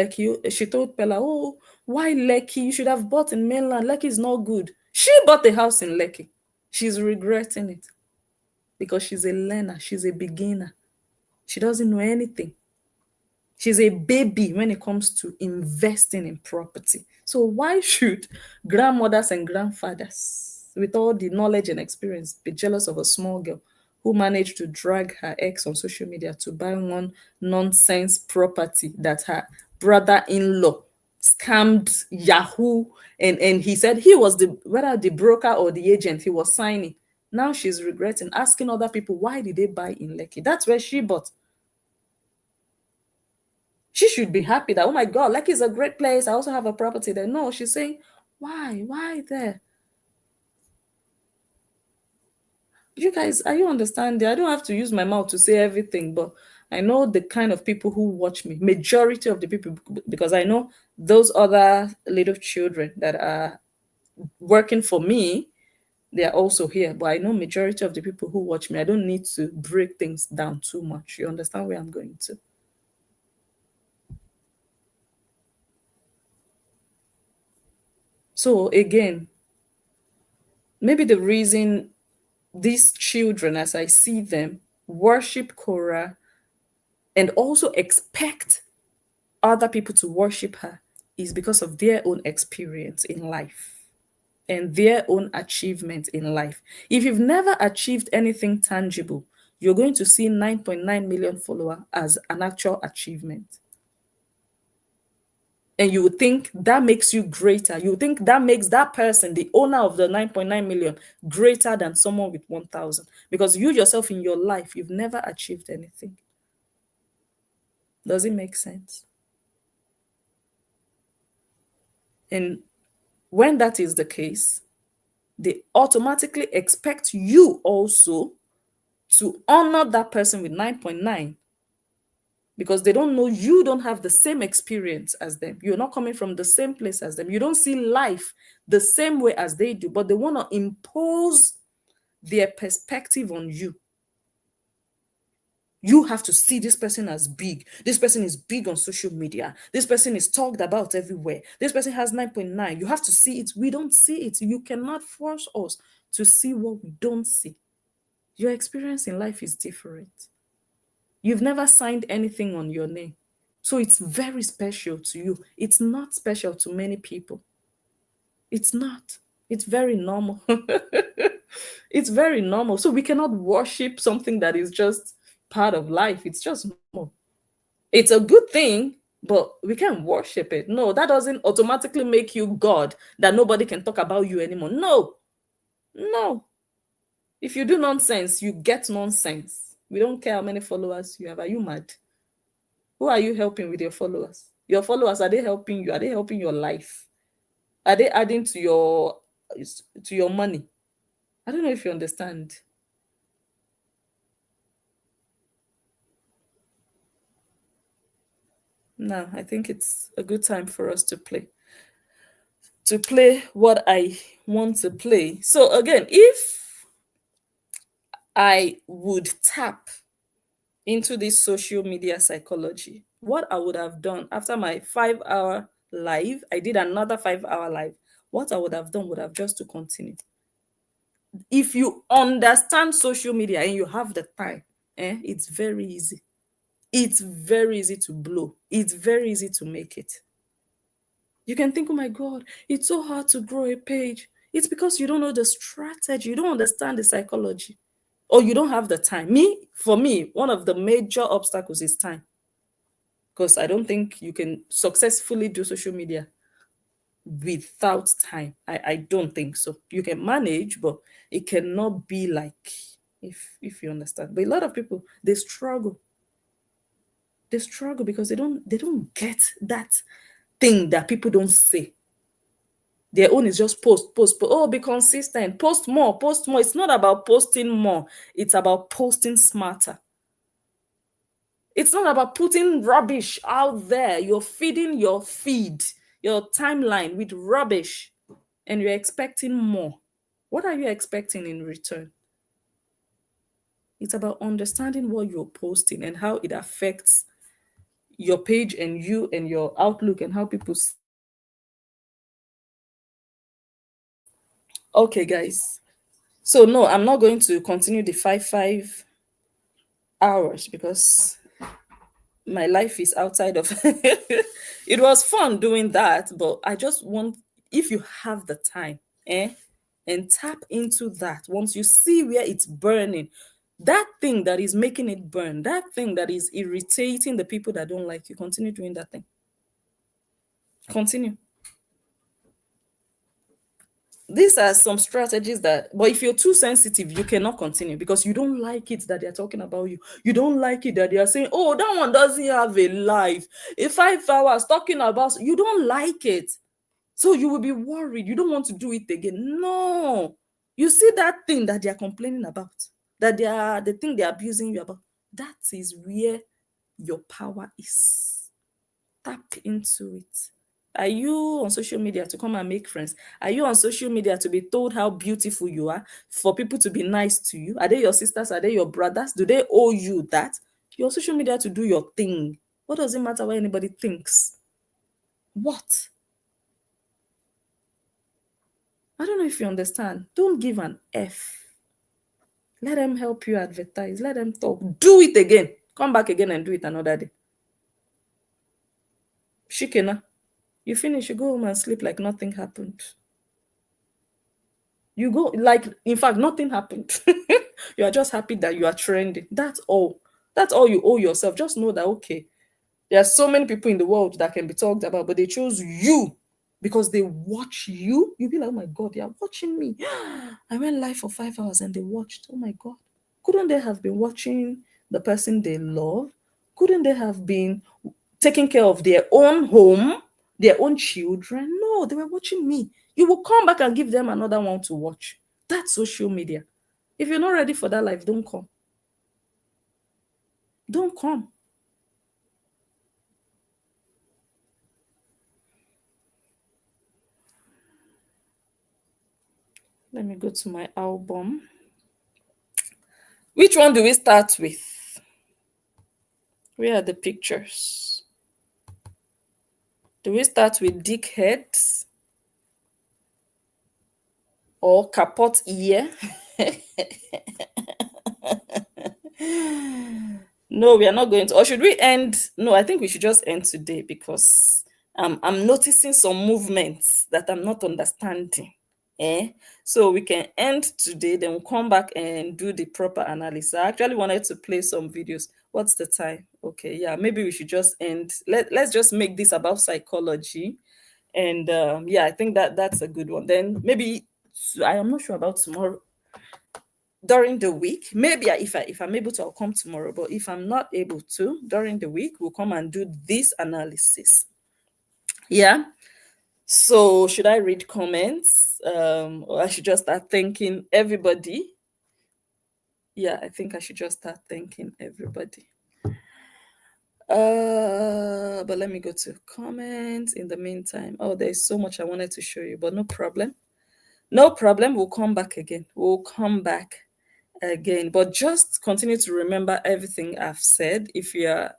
Pella, oh, why Lekki? You should have bought in mainland. Lekki is not good. She bought a house in Lekki. She's regretting it because she's a learner. She's a beginner. She doesn't know anything. She's a baby when it comes to investing in property. So why should grandmothers and grandfathers, with all the knowledge and experience, be jealous of a small girl who managed to drag her ex on social media to buy one nonsense property that her brother-in-law scammed Yahoo, and he said he was whether the broker or the agent he was signing. Now she's regretting, asking other people, why did they buy in Lekki? That's where she bought. She should be happy that, oh my God, Lekki is a great place. I also have a property there. No, she's saying, why? Why there? You guys, are you understanding? I don't have to use my mouth to say everything, but I know the kind of people who watch me, majority of the people, because I know those other little children that are working for me, they are also here. But I know majority of the people who watch me, I don't need to break things down too much. You understand where I'm going to? So again, maybe the reason these children, as I see them, worship Korra and also expect other people to worship her is because of their own experience in life and their own achievement in life. If you've never achieved anything tangible, you're going to see 9.9 million followers as an actual achievement. And you would think that makes you greater. You would think that makes that person, the owner of the 9.9 million, greater than someone with 1,000. Because you yourself in your life, you've never achieved anything. Does it make sense? And when that is the case, they automatically expect you also to honor that person with 9.9, because they don't know, you don't have the same experience as them. You're not coming from the same place as them. You don't see life the same way as they do, but they want to impose their perspective on you. You have to see this person as big. This person is big on social media. This person is talked about everywhere. This person has 9.9. You have to see it. We don't see it. You cannot force us to see what we don't see. Your experience in life is different. You've never signed anything on your name. So it's very special to you. It's not special to many people. It's not. It's very normal. It's very normal. So we cannot worship something that is just part of life. It's just normal. It's a good thing, but we can't worship it. No, that doesn't automatically make you God, that nobody can talk about you anymore. No. No. If you do nonsense, you get nonsense. We don't care how many followers you have. Are you mad? Who are you helping with your followers? Your followers, are they helping you? Are they helping your life? Are they adding to your money? I don't know if you understand. Now, I think it's a good time for us to play. To play what I want to play. So again, if I would tap into this social media psychology, what I would have done after my 5-hour live, I did another 5-hour live. What I would have done would have just to continue. If you understand social media and you have the time, it's very easy. It's very easy to blow. It's very easy to make it. You can think, oh my God, it's so hard to grow a page. It's because you don't know the strategy. You don't understand the psychology, or you don't have the time. For me, one of the major obstacles is time, because I don't think you can successfully do social media without time. I don't think so. You can manage, but it cannot be like, if you understand. But a lot of people, they struggle. They struggle because they don't get that thing that people don't say. Their own is just post. Oh, be consistent. Post more. It's not about posting more. It's about posting smarter. It's not about putting rubbish out there. You're feeding your feed, your timeline with rubbish, and you're expecting more. What are you expecting in return? It's about understanding what you're posting and how it affects your page and you and your outlook and how people see. Okay, guys. So no, I'm not going to continue the 5 hours because my life is outside of it was fun doing that, but I just want, if you have the time, and tap into that. Once you see where it's burning, that thing that is making it burn, that thing that is irritating the people that don't like you, continue doing that thing. Continue. These are some strategies that, but if you're too sensitive, you cannot continue because you don't like it that they're talking about you. You don't like it that they are saying, oh, that one doesn't have a life. In 5 hours talking about, you don't like it. So you will be worried. You don't want to do it again. No. You see that thing that they are complaining about, that they are the thing they are abusing you about. That is where your power is. Tap into it. Are you on social media to come and make friends? Are you on social media to be told how beautiful you are, for people to be nice to you? Are they your sisters? Are they your brothers? Do they owe you that? You're on social media to do your thing. What does it matter what anybody thinks? What? I don't know if you understand. Don't give an F. Let them help you advertise. Let them talk. Do it again. Come back again and do it another day. Shikena. You finish, you go home and sleep like nothing happened. You go, like, in fact, nothing happened. You are just happy that you are trending. That's all. That's all you owe yourself. Just know that, okay, there are so many people in the world that can be talked about, but they chose you because they watch you. You'll be like, oh my God, they are watching me. I went live for 5 hours and they watched. Oh my God. Couldn't they have been watching the person they love? Couldn't they have been taking care of their own home, their own children? No, they were watching me. You will come back and give them another one to watch. That's social media. If you're not ready for that life, don't come. Don't come. Let me go to my album. Which one do we start with? Where are the pictures? Do we start with dickheads or kapot ear? No, we are not going to. Or should we end? No, I think we should just end today because I'm noticing some movements that I'm not understanding. So we can end today, then we'll come back and do the proper analysis. I actually wanted to play some videos. What's the time? Okay, yeah, maybe we should just end. Let's just make this about psychology. And yeah, I think that's a good one. Then maybe I am not sure about tomorrow. During the week, maybe if I'm able to, I'll come tomorrow. But if I'm not able to, during the week, we'll come and do this analysis. Yeah. So should I read comments? Or I should just start thanking everybody? Yeah, I think I should just start thanking everybody. But let me go to comments in the meantime. Oh, there's so much I wanted to show you, but no problem. No problem. We'll come back again. We'll come back again. But just continue to remember everything I've said. If you're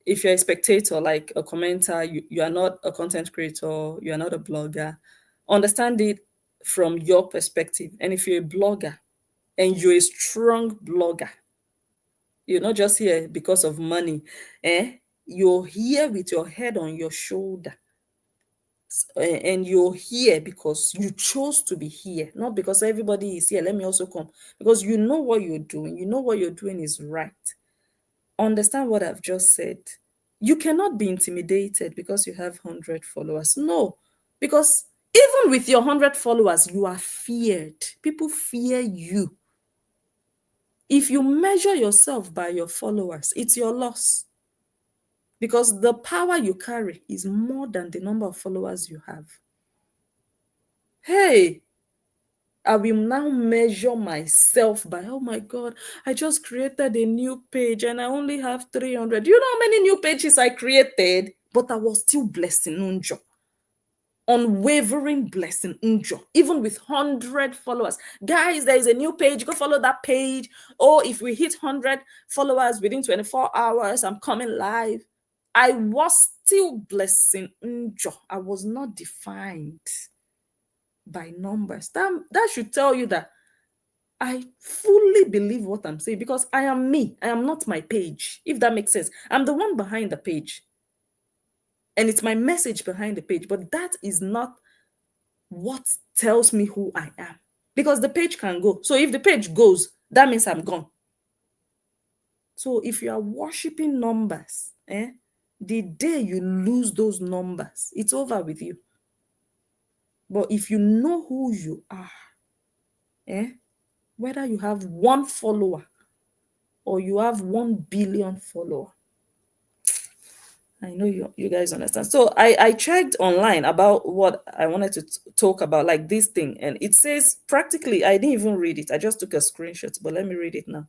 a spectator, like a commenter, you are not a content creator, you are not a blogger, understand it from your perspective. And if you're a blogger and you're a strong blogger, you're not just here because of money, you're here with your head on your shoulder. And you're here because you chose to be here, not because everybody is here. Let me also come, because you know what you're doing. You know what you're doing is right. Understand what I've just said. You cannot be intimidated because you have 100 followers. No, because even with your 100 followers, you are feared. People fear you. If you measure yourself by your followers, it's your loss. Because the power you carry is more than the number of followers you have. Hey, I will now measure myself by, oh my God, I just created a new page and I only have 300. Do you know how many new pages I created? But I was still blessed in Unjo. unwavering blessing, even with 100 followers. Guys, there is a new page. Go follow that page. Or if we hit 100 followers within 24 hours, I'm coming live. I was still blessing Njo. I was not defined by numbers. That should tell you that I fully believe what I'm saying, because I am me. I am not my page, if that makes sense. I'm the one behind the page. And it's my message behind the page. But that is not what tells me who I am. Because the page can go. So if the page goes, that means I'm gone. So if you are worshiping numbers, the day you lose those numbers, it's over with you. But if you know who you are, whether you have 1 follower or you have 1 billion follower, I know you guys understand. So I checked online about what I wanted to talk about, like this thing. And it says practically, I didn't even read it. I just took a screenshot, but let me read it now.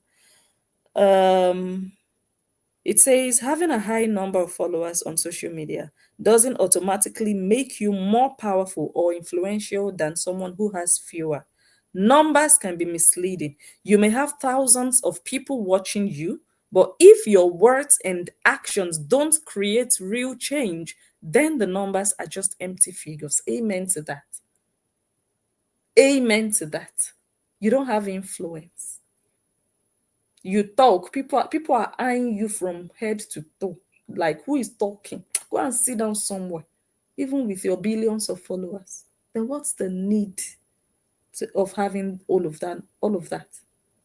It says having a high number of followers on social media doesn't automatically make you more powerful or influential than someone who has fewer. Numbers can be misleading. You may have thousands of people watching you, but if your words and actions don't create real change, then the numbers are just empty figures. Amen to that. Amen to that. You don't have influence. You talk, people are eyeing you from head to toe. Like, who is talking? Go and sit down somewhere, even with your billions of followers. Then what's the need of having all of that?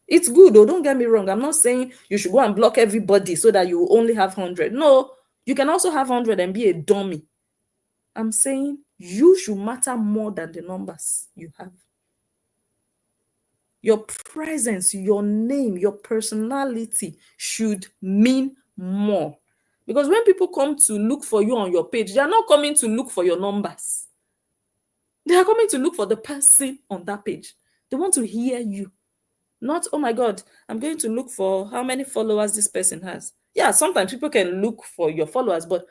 It's good, though, don't get me wrong. I'm not saying you should go and block everybody so that you only have 100. No, you can also have 100 and be a dummy. I'm saying you should matter more than the numbers you have. Your presence, your name, your personality should mean more. Because when people come to look for you on your page, they are not coming to look for your numbers. They are coming to look for the person on that page. They want to hear you. Not, oh my God, I'm going to look for how many followers this person has. Yeah, sometimes people can look for your followers, but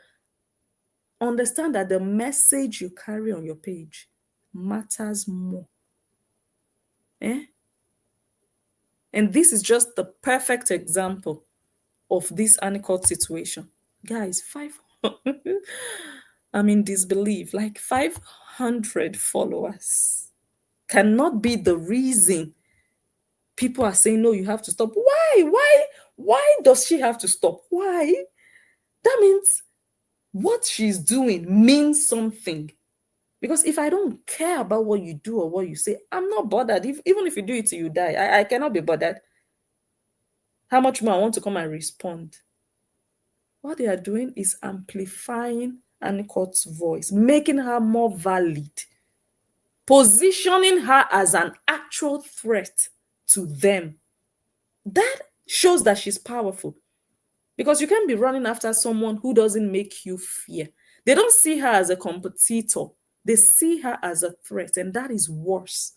understand that the message you carry on your page matters more. And this is just the perfect example of this Anicourt situation. Guys, I'm in disbelief. Like 500 followers cannot be the reason people are saying, no, you have to stop. Why does she have to stop? Why? That means what she's doing means something. Because if I don't care about what you do or what you say, I'm not bothered. Even if you do it till you die, I cannot be bothered. How much more I want to come and respond? What they are doing is amplifying Anicourt's voice, making her more valid, positioning her as an actual threat to them. That shows that she's powerful. Because you can't be running after someone who doesn't make you fear. They don't see her as a competitor. They see her as a threat, and that is worse.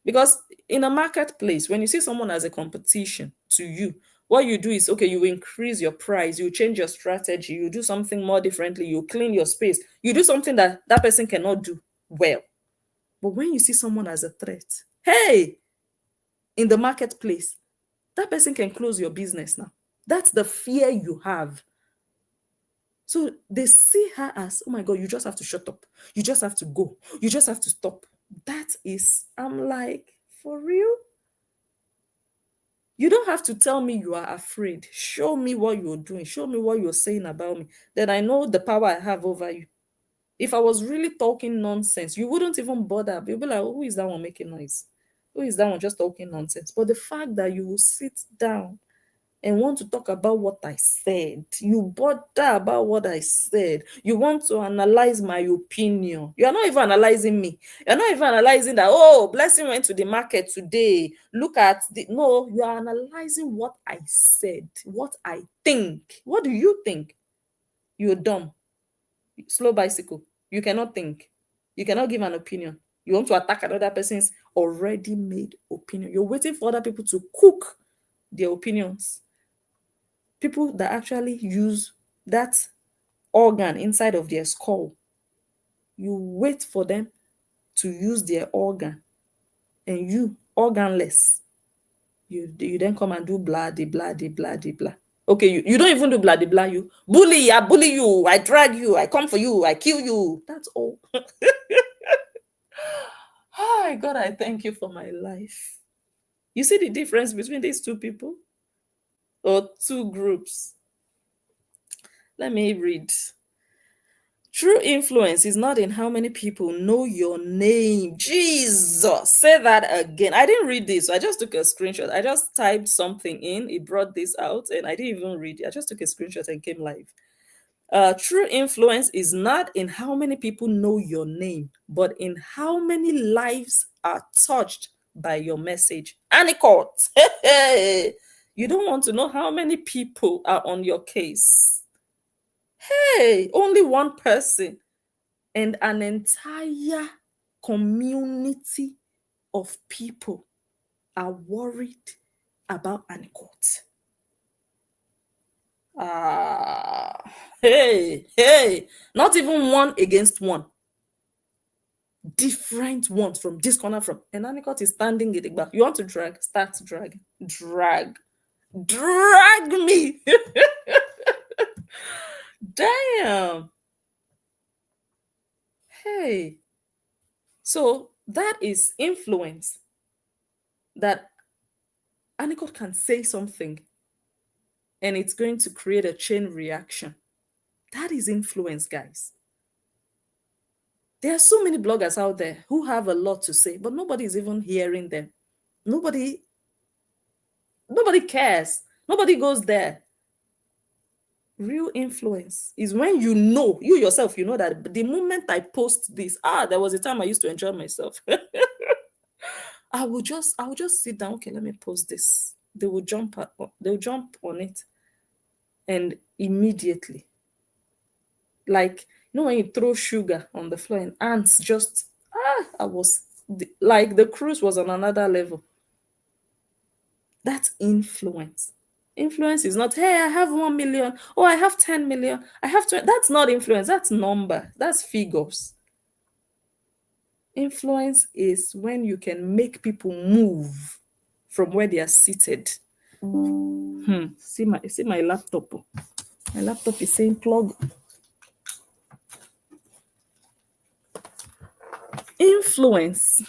Because in a marketplace, when you see someone as a competition to you, what you do is, okay, you increase your price, you change your strategy, you do something more differently, you clean your space, you do something that that person cannot do well. But when you see someone as a threat, hey, in the marketplace, that person can close your business now. That's the fear you have. So they see her as, oh my God, you just have to shut up. You just have to go. You just have to stop. That is, I'm like, for real? You don't have to tell me you are afraid. Show me what you're doing. Show me what you're saying about me. Then I know the power I have over you. If I was really talking nonsense, you wouldn't even bother. You'll be like, who is that one making noise? Who is that one just talking nonsense? But the fact that you will sit down and want to talk about what I said, you bother about what I said, you want to analyze my opinion. You're not even analyzing me. You're not even analyzing that, oh, Blessing went to the market today. Look at the, no, you are analyzing what I said, what I think. What do you think? You're dumb. Slow bicycle. You cannot think. You cannot give an opinion. You want to attack another person's already made opinion. You're waiting for other people to cook their opinions. People that actually use that organ inside of their skull, You wait for them to use their organ, and you, organless, you then come and do blah, de, blah, de, blah, de, blah. Okay, you don't even do blah, de, blah. You bully, I bully you, I drag you, I come for you, I kill you. That's all. Hi, God, I thank you for my life. You see the difference between these two people or two groups? Let me read. True influence is not in how many people know your name. Jesus, say that again. I didn't read this. So I just took a screenshot. I just typed something in. It brought this out, and I didn't even read it. I just took a screenshot and came live. True influence is not in how many people know your name, but in how many lives are touched by your message. Anicourt, you don't want to know how many people are on your case. Hey, only one person and an entire community of people are worried about Anicourt. Hey, not even one against one. Different ones from this corner, from, and Anicourt is standing in the back. You want to drag? Start dragging. Drag me. Damn. Hey. So that is influence, that Anicourt can say something and it's going to create a chain reaction. That is influence, guys. There are so many bloggers out there who have a lot to say, but nobody is even hearing them. Nobody cares. Nobody goes there. Real influence is when you know, you yourself, you know that the moment I post this, there was a time I used to enjoy myself. I would just sit down. Okay, let me post this. They will jump on it, and immediately, like, you know, when you throw sugar on the floor and ants just like the cruise was on another level. That's influence. Influence is not, hey, I have 1 million, oh, I have 10 million, I have 20. That's not influence. That's number. That's figures. Influence is when you can make people move from where they are seated. See my laptop. My laptop is saying plug. Influence.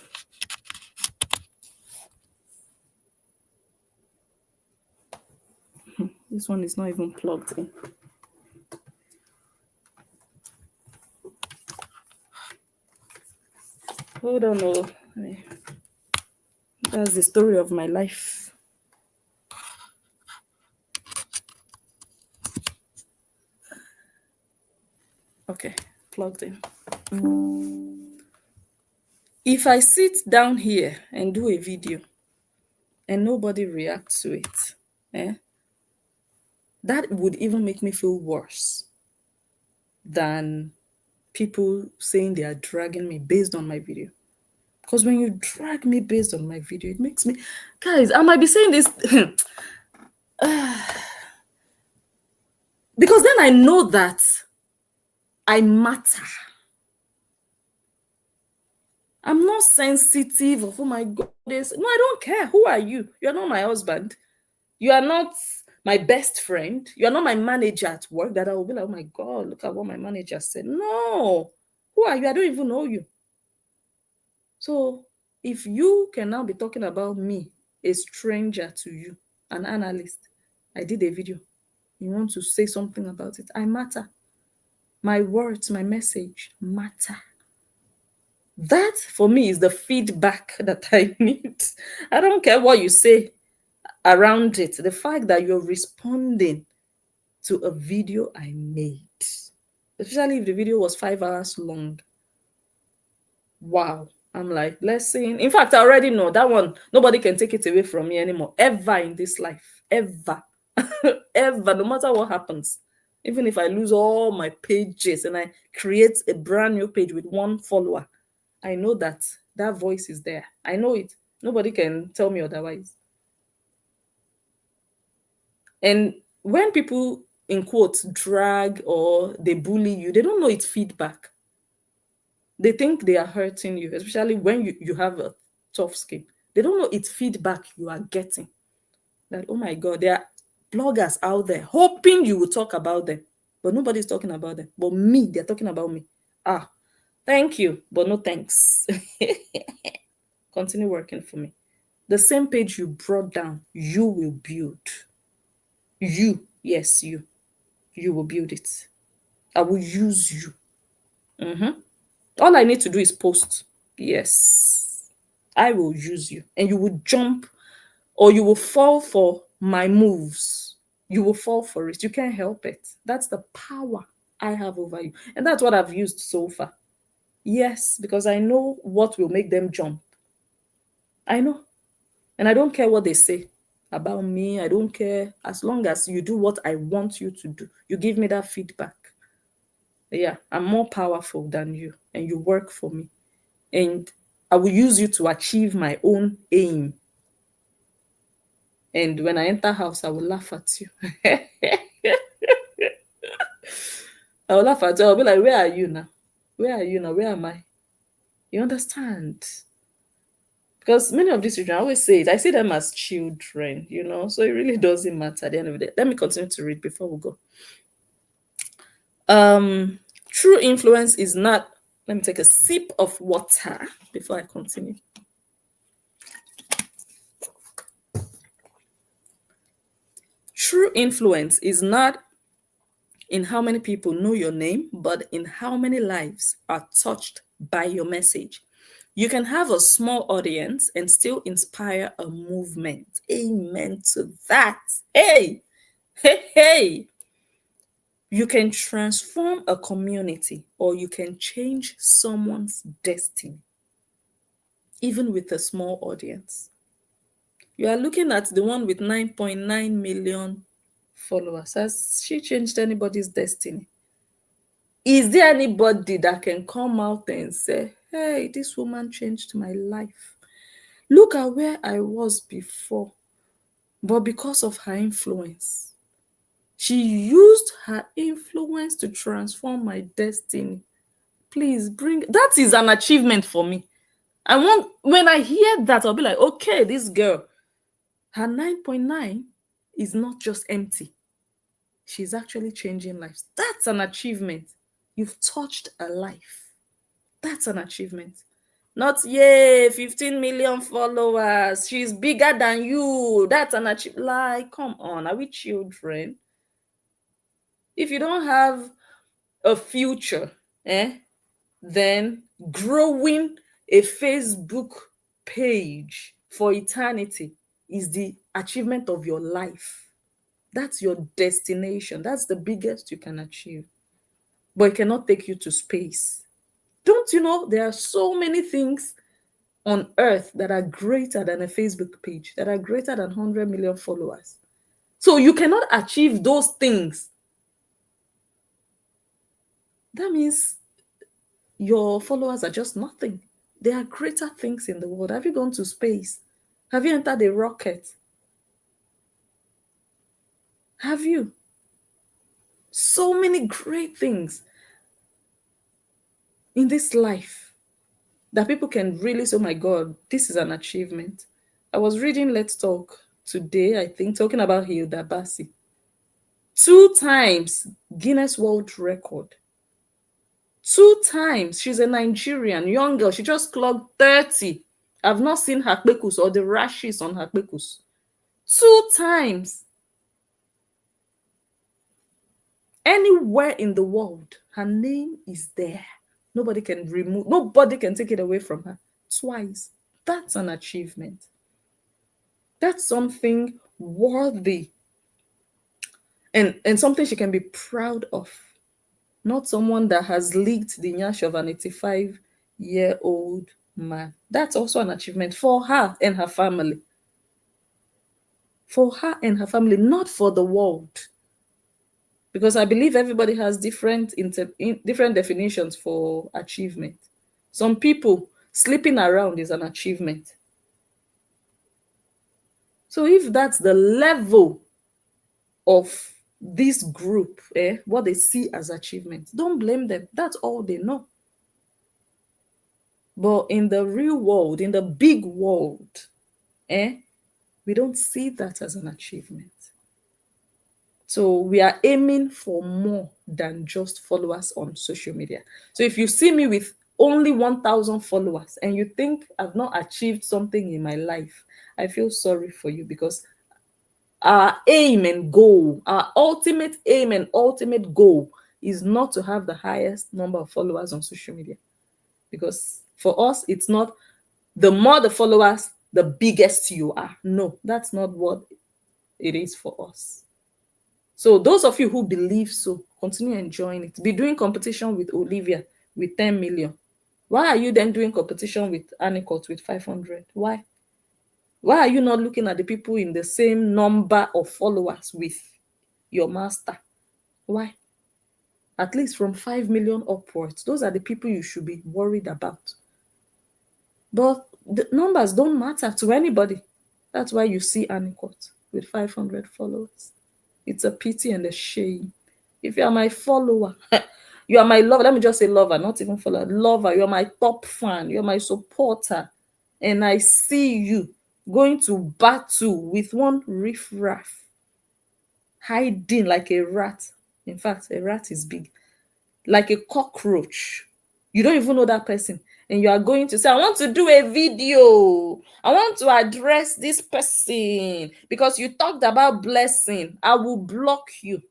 This one is not even plugged in. Hold on, no. That's the story of my life. Okay, plugged in. If I sit down here and do a video and nobody reacts to it, that would even make me feel worse than people saying they are dragging me based on my video. Because when you drag me based on my video, it makes me, guys, I might be saying this because then I know that I matter. I'm not sensitive of, oh my God, no, I don't care. Who are you? You're not my husband. You are not my best friend. You are not my manager at work that I will be like, oh my God, look at what my manager said. No. Who are you? I don't even know you. So if you can now be talking about me, a stranger to you, an analyst, I did a video, you want to say something about it, I matter. My words, my message matter. That for me is the feedback that I need. I don't care what you say around it. The fact that you're responding to a video I made, especially if the video was 5 hours long. Wow. I'm like, blessing. In fact, I already know that one, nobody can take it away from me anymore, ever in this life. Ever. Ever, no matter what happens. Even if I lose all my pages and I create a brand new page with 1 follower, I know that that voice is there. I know it. Nobody can tell me otherwise. And when people, in quotes, drag or they bully you, they don't know it's feedback. They think they are hurting you, especially when you have a tough skin. They don't know it's feedback you are getting. That, oh my God, there are bloggers out there hoping you will talk about them, but nobody's talking about them. But me, they're talking about me. Thank you, but no thanks. Continue working for me. The same page you brought down, you will build. You, yes, you will build it. I will use you. All I need to do is post. Yes, I will use you, and you will jump, or you will fall for my moves. You will fall for it. You can't help it. That's the power I have over you, and that's what I've used so far. Yes, because I know what will make them jump. I know, and I don't care what they say about me. I don't care, as long as you do what I want you to do. You give me that feedback. Yeah, I'm more powerful than you, and you work for me, and I will use you to achieve my own aim. And when I enter house, I will laugh at you. I will laugh at you. I'll be like, where are you now? Where are you now? Where am I? You understand? Because many of these children, I always say it, I see them as children, so it really doesn't matter at the end of the day. Let me continue to read before we go. True influence is not, let me take a sip of water before I continue. True influence is not in how many people know your name, but in how many lives are touched by your message. You can have a small audience and still inspire a movement. Amen to that. Hey. You can transform a community, or you can change someone's destiny, even with a small audience. You are looking at the one with 9.9 million followers. Has she changed anybody's destiny? Is there anybody that can come out and say, hey, this woman changed my life? Look at where I was before, but because of her influence, she used her influence to transform my destiny. Please bring, that is an achievement for me. When I hear that, I'll be like, okay, this girl, her 9.9 is not just empty. She's actually changing lives. That's an achievement. You've touched a life. That's an achievement. Not, yay, 15 million followers. She's bigger than you. That's an achievement. Like, come on, are we children? If you don't have a future, then growing a Facebook page for eternity is the achievement of your life. That's your destination. That's the biggest you can achieve. But it cannot take you to space. Don't you know there are so many things on earth that are greater than a Facebook page, that are greater than 100 million followers? So you cannot achieve those things. That means your followers are just nothing. There are greater things in the world. Have you gone to space? Have you entered a rocket? Have you? So many great things in this life that people can really say, oh my God, this is an achievement. I was reading Let's Talk today, I think, talking about Hilda Bassi. 2 times Guinness World Record. 2 times. She's a Nigerian young girl. She just clocked 30. I've not seen her kpekus or the rashes on her kpekus. 2 times. Anywhere in the world, her name is there. Nobody can take it away from her. 2 That's an achievement. That's something worthy and something she can be proud of. Not someone that has licked the nyash of an 85-year-old man. That's also an achievement for her and her family. For her and her family, not for the world. Because I believe everybody has different definitions for achievement. Some people, sleeping around is an achievement. So if that's the level of this group, what they see as achievement, don't blame them. That's all they know. But in the real world, in the big world, we don't see that as an achievement. So we are aiming for more than just followers on social media. So if you see me with only 1,000 followers and you think I've not achieved something in my life, I feel sorry for you, because our aim and goal, our ultimate aim and ultimate goal is not to have the highest number of followers on social media. Because for us, it's not the more the followers, the biggest you are. No, that's not what it is for us. So those of you who believe so, continue enjoying it. Be doing competition with Olivia with 10 million. Why are you then doing competition with Anicourt with 500? Why? Why are you not looking at the people in the same number of followers with your master? Why? At least from 5 million upwards, those are the people you should be worried about. But the numbers don't matter to anybody. That's why you see Anicourt with 500 followers. It's a pity and a shame. If you are my follower, you are my lover, let me just say lover, not even follower, lover, you're my top fan, you're my supporter, and I see you going to battle with one riffraff, hiding like a rat. In fact, a rat is big, like a cockroach. You don't even know that person, and you are going to say, I want to do a video, I want to address this person because you talked about blessing. I will block you,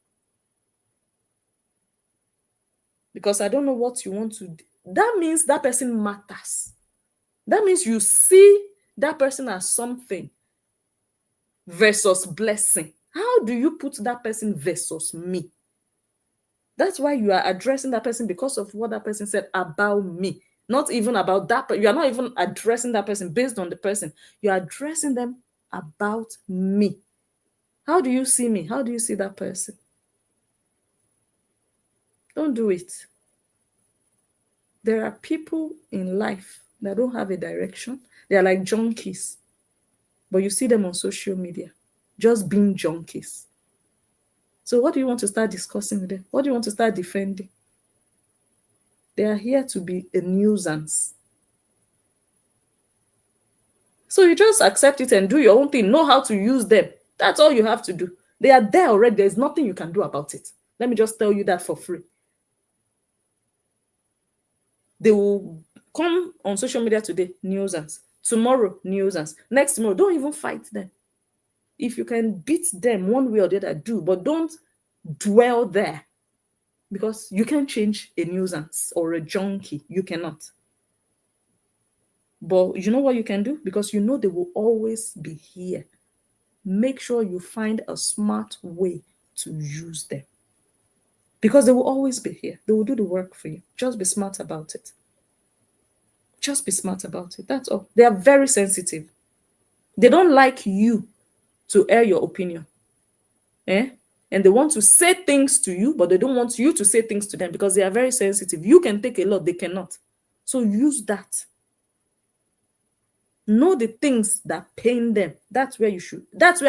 because I don't know what you want to do. That means that person matters. That means you see that person as something versus blessing. How do you put that person versus me? That's why you are addressing that person because of what that person said about me. Not even about that, but you are not even addressing that person based on the person. You are addressing them about me. How do you see me? How do you see that person? Don't do it. There are people in life that don't have a direction. They are like junkies, but you see them on social media, just being junkies. So what do you want to start discussing with them? What do you want to start defending? They are here to be a nuisance. So you just accept it and do your own thing. Know how to use them. That's all you have to do. They are there already. There's nothing you can do about it. Let me just tell you that for free. They will come on social media today, nuisance. Tomorrow, nuisance. Next tomorrow, don't even fight them. If you can beat them one way or the other, do, but don't dwell there, because you can't change a nuisance or a junkie. You cannot. But you know what you can do? Because you know they will always be here. Make sure you find a smart way to use them, because they will always be here. They will do the work for you. Just be smart about it. Just be smart about it. That's all. They are very sensitive. They don't like you to air your opinion. And they want to say things to you, but they don't want you to say things to them, because they are very sensitive. You can take a lot, they cannot. So use that. Know the things that pain them. That's where I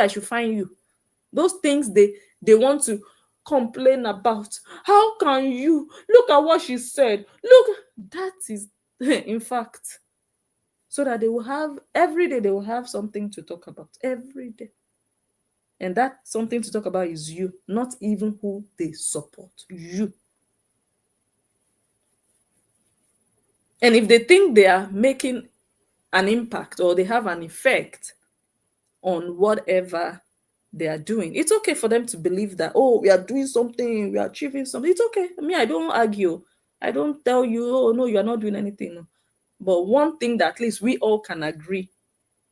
should find you. Those things they want to complain about. How can you? Look at what she said. Look, that is, in fact, so that they will have, every day they will have something to talk about. Every day. And that something to talk about is you, not even who they support. You. And if they think they are making an impact or they have an effect on whatever they are doing, it's okay for them to believe that, oh, we are doing something, we are achieving something. It's okay. I don't argue. I don't tell you, oh, no, you are not doing anything. No. But one thing that at least we all can agree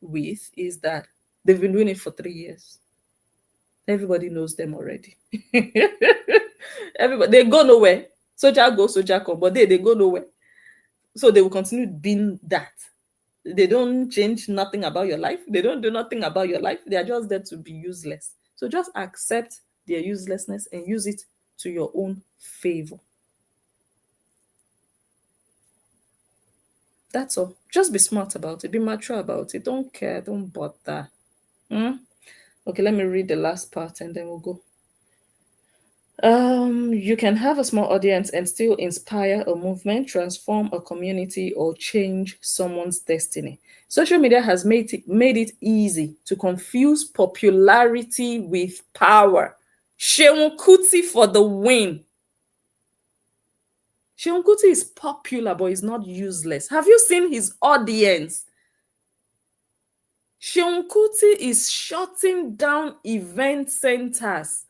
with is that they've been doing it for 3 years. Everybody knows them already. Everybody, they go nowhere. Soldier go, soldier come, but they go nowhere. So they will continue being that. They don't change nothing about your life. They don't do nothing about your life. They are just there to be useless. So just accept their uselessness and use it to your own favor. That's all. Just be smart about it. Be mature about it. Don't care. Don't bother. Okay, let me read the last part and then we'll go. You can have a small audience and still inspire a movement, transform a community, or change someone's destiny. Social media has made it easy to confuse popularity with power. Sheun Kuti for the win. Sheun Kuti is popular, but he's not useless. Have you seen his audience? Sheun Kuti is shutting down event centers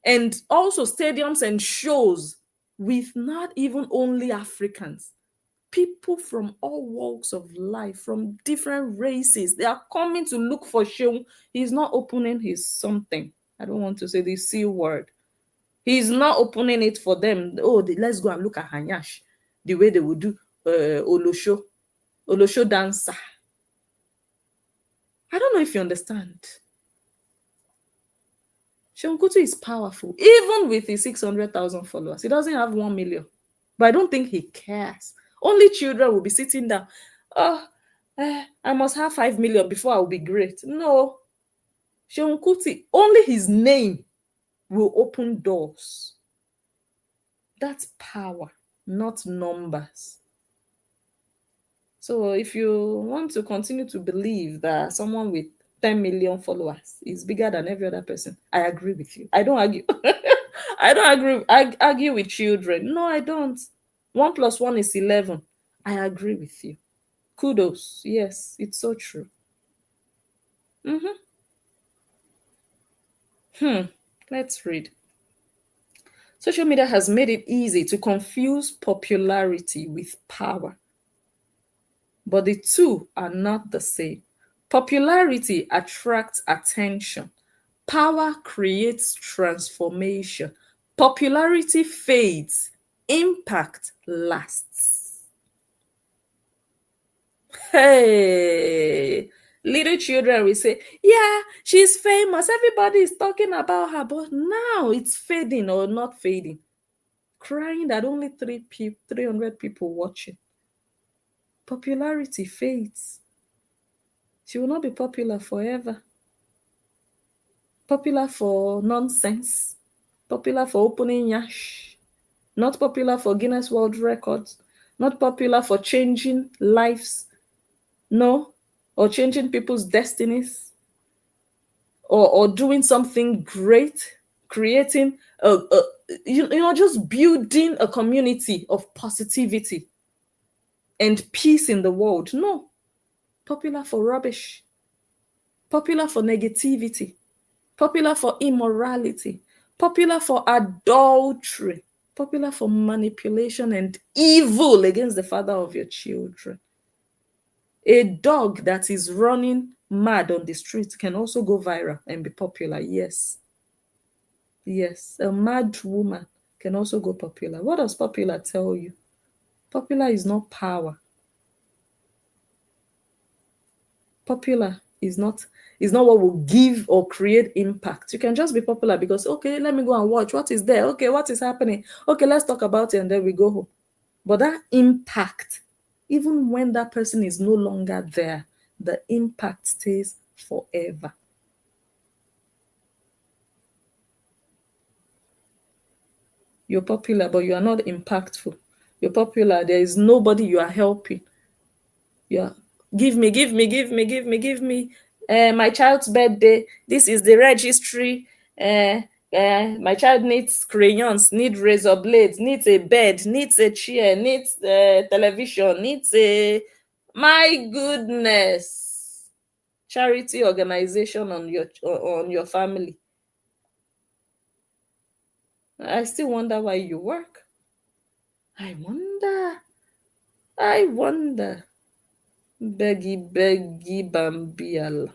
and also stadiums and shows with not even only Africans, people from all walks of life, from different races. They are coming to look for Sheun. He's not opening his something. I don't want to say the C word. He's not opening it for them. Oh, let's go and look at Hanyash, the way they would do Olosho dancer. I don't know if you understand. Sheun Kuti is powerful, even with his 600,000 followers. He doesn't have 1 million, but I don't think he cares. Only children will be sitting down. Oh, I must have 5 million before I will be great. No. Sheun Kuti, only his name will open doors. That's power, not numbers. So if you want to continue to believe that someone with 10 million followers is bigger than every other person, I agree with you. I don't argue. I don't agree. I argue with children. No, I don't. 1 + 1 is 11. I agree with you. Kudos. Yes, it's so true. Let's read. Social media has made it easy to confuse popularity with power, but the two are not the same. Popularity attracts attention. Power creates transformation. Popularity fades. Impact lasts. Hey, little children will say, yeah, she's famous. Everybody is talking about her, but now it's fading or not fading. Crying that only 300 people watching. Popularity fades. She will not be popular forever. Popular for nonsense. Popular for opening yash. Not popular for Guinness World Records. Not popular for changing lives. No. Or changing people's destinies. Or doing something great. Creating just building a community of positivity and peace in the world. No. Popular for rubbish. Popular for negativity. Popular for immorality. Popular for adultery. Popular for manipulation and evil against the father of your children. A dog that is running mad on the street can also go viral and be popular. Yes. Yes. A mad woman can also go popular. What does popular tell you? Popular is not power. Popular is not what will give or create impact. You can just be popular because, okay, let me go and watch. What is there? Okay, what is happening? Okay, let's talk about it and then we go home. But that impact, even when that person is no longer there, the impact stays forever. You're popular, but you are not impactful. You're popular, there is nobody you are helping. Yeah, give me my child's birthday. This is the registry. My child needs crayons, needs razor blades, needs a bed, needs a chair, needs a television, needs a, my goodness, charity organization on your family. I still wonder why you work. I wonder. Beggy Bambial.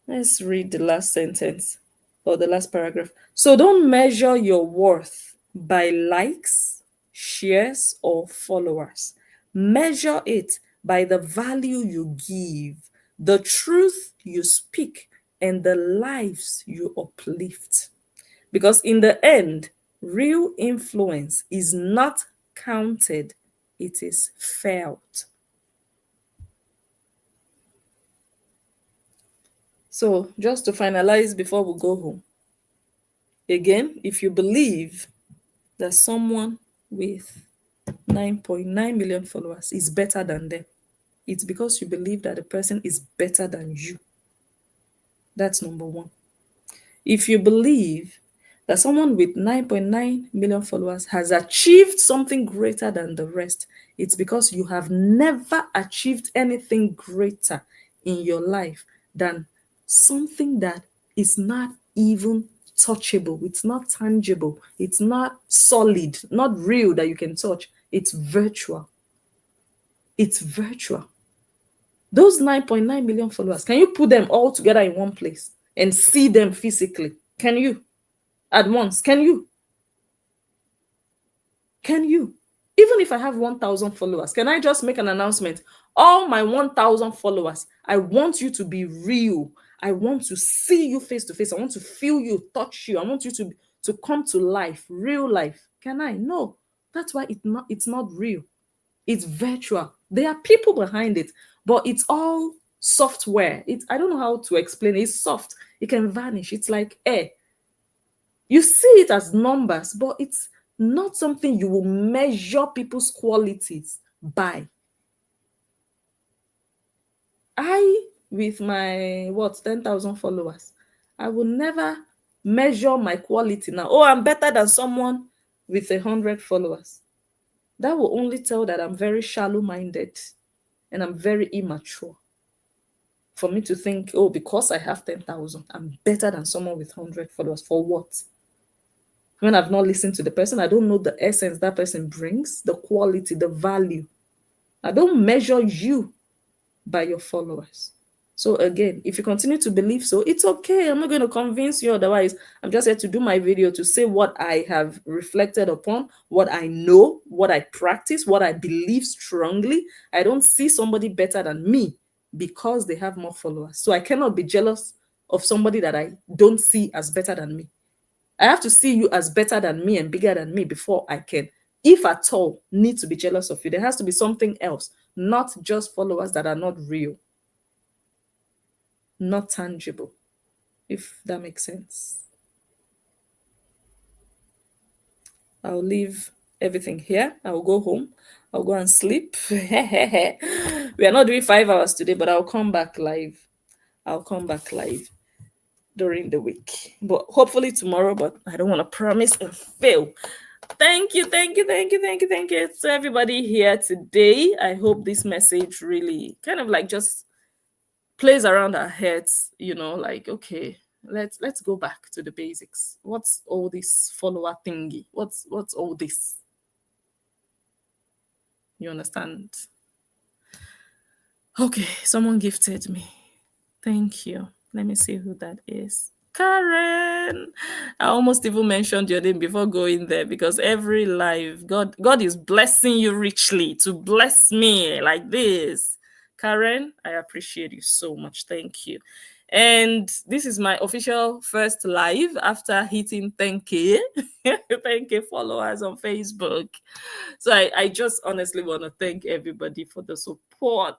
Let's read the last sentence or the last paragraph. So don't measure your worth by likes, shares, or followers. Measure it by the value you give, the truth you speak, and the lives you uplift. Because in the end, real influence is not counted, it is felt. So just to finalize before we go home, Again, if you believe that someone with 9.9 million followers is better than them, it's because you believe that the person is better than you. That's number one. If you believe that someone with 9.9 million followers has achieved something greater than the rest, it's because you have never achieved anything greater in your life than something that is not even touchable. It's not tangible. It's not solid, not real that you can touch. It's virtual. It's virtual. Those 9.9 million followers, can you put them all together in one place and see them physically? Can you? At once? Can you? Can you? Even if I have 1,000 followers, can I just make an announcement? All my 1,000 followers, I want you to be real. I want to see you face to face. I want to feel you, touch you. I want you to come to life, real life. Can I? No. That's why it's not real. It's virtual. There are people behind it, but it's all software. I don't know how to explain it. It's soft. It can vanish. It's like air. You see it as numbers, but it's not something you will measure people's qualities by. With my 10,000 followers, I will never measure my quality now. Oh, I'm better than someone with 100 followers. That will only tell that I'm very shallow-minded and I'm very immature. For me to think, oh, because I have 10,000, I'm better than someone with 100 followers. For what? When I've not listened to the person, I don't know the essence that person brings, the quality, the value. I don't measure you by your followers. So again, if you continue to believe so, it's okay. I'm not going to convince you otherwise. I'm just here to do my video to say what I have reflected upon, what I know, what I practice, what I believe strongly. I don't see somebody better than me because they have more followers. So I cannot be jealous of somebody that I don't see as better than me. I have to see you as better than me and bigger than me before I can, if at all, need to be jealous of you. There has to be something else, not just followers that are not real, not tangible, if that makes sense. I'll leave everything here. I'll go home. I'll go and sleep. We are not doing 5 hours today, but I'll come back live. I'll come back live during the week, but hopefully tomorrow, but I don't want to promise and fail. Thank you to everybody here today. I hope this message really kind of like just plays around our heads, like, okay, let's go back to the basics. What's all this follower thingy? What's all this? You understand? Okay, someone gifted me. Thank you. Let me see who that is. Karen. I almost even mentioned your name before going there, because every live, God is blessing you richly to bless me like this. Karen, I appreciate you so much. Thank you. And this is my official first live after hitting 10K, 10K followers on Facebook. So I just honestly want to thank everybody for the support.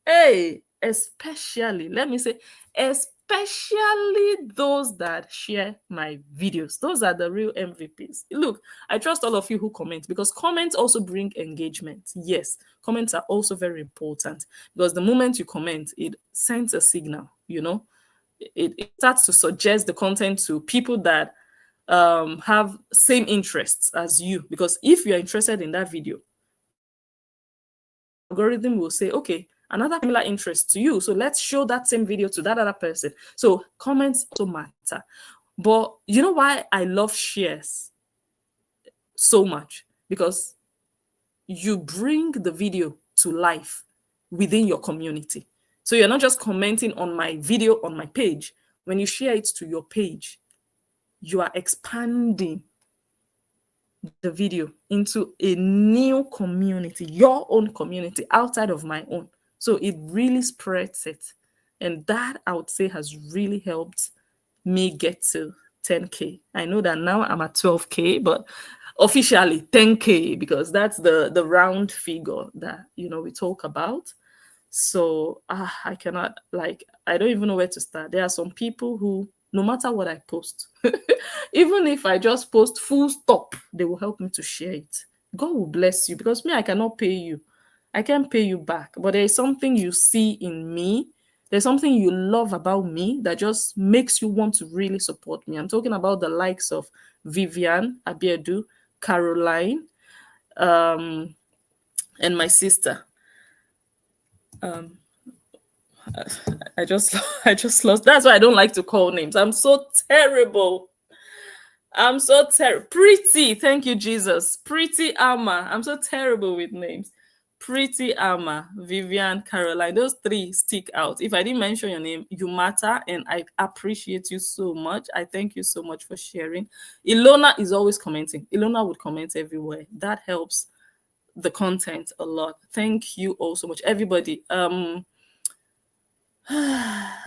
Hey, especially those that share my videos. Those are the real MVPs. Look, I trust all of you who comment, because comments also bring engagement. Yes, comments are also very important, because the moment you comment, it sends a signal, it starts to suggest the content to people that have same interests as you. Because if you're interested in that video, algorithm will say, okay, another similar interest to you, so let's show that same video to that other person. So comments also matter. But you know why I love shares so much? Because you bring the video to life within your community. So you're not just commenting on my video on my page. When you share it to your page, you are expanding the video into a new community, your own community outside of my own. So it really spreads it. And that, I would say, has really helped me get to 10K. I know that now I'm at 12K, but officially 10K, because that's the round figure that, we talk about. So I cannot, I don't even know where to start. There are some people who no matter what I post. Even if I just post full stop, they will help me to share it. God will bless you, because me, I cannot pay you. I can't pay you back. But there is something you see in me. There's something you love about me that just makes you want to really support me. I'm talking about the likes of Vivian, Abiedu, Caroline, and my sister. I just I just lost. That's why I don't like to call names. I'm so terrible. I'm so terrible. Pretty. Thank you, Jesus. Pretty Alma. I'm so terrible with names. Pretty Alma, Vivian, Caroline. Those three stick out. If I didn't mention your name, you matter, and I appreciate you so much. I thank you so much for sharing. Ilona is always commenting. Ilona would comment everywhere. That helps the content a lot. Thank you all so much. Everybody.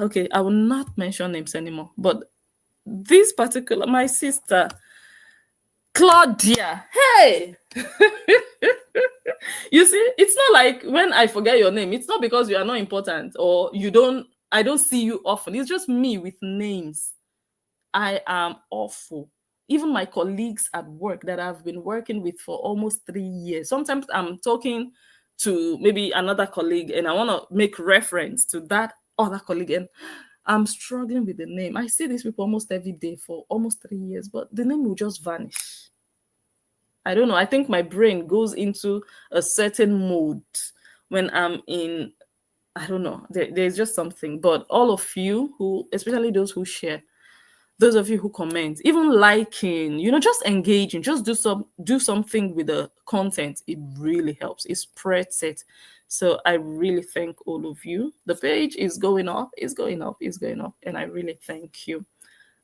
Okay, I will not mention names anymore, but this particular, my sister Claudia, hey. You see, it's not like when I forget your name, it's not because you are not important or I don't see you often. It's just me with names. I am awful. Even my colleagues at work that I've been working with for almost 3 years, sometimes I'm talking to maybe another colleague and I want to make reference to that other colleague, and I'm struggling with the name. I see these people almost every day for almost 3 years, but the name will just vanish. I don't know. I think my brain goes into a certain mode when I'm in, I don't know. There's just something. But all of you who, especially those who share, those of you who comment, even liking, just engaging, just do something with the content. It really helps. It spreads it. So I really thank all of you. The page is going up, it's going up, it's going up. And I really thank you.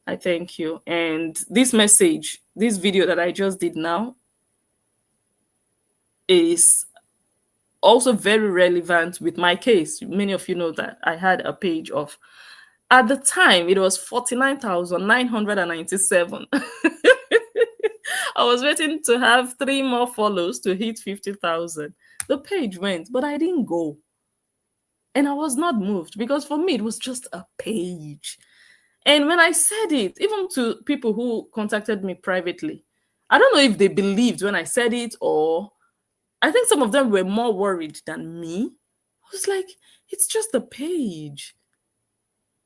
I thank you. And this message, this video that I just did now is also very relevant with my case. Many of you know that I had a page of, at the time, it was 49,997. I was waiting to have 3 more follows to hit 50,000. The page went, but I didn't go. And I was not moved, because for me, it was just a page. And when I said it, even to people who contacted me privately, I don't know if they believed when I said it, or I think some of them were more worried than me. I was like, it's just a page.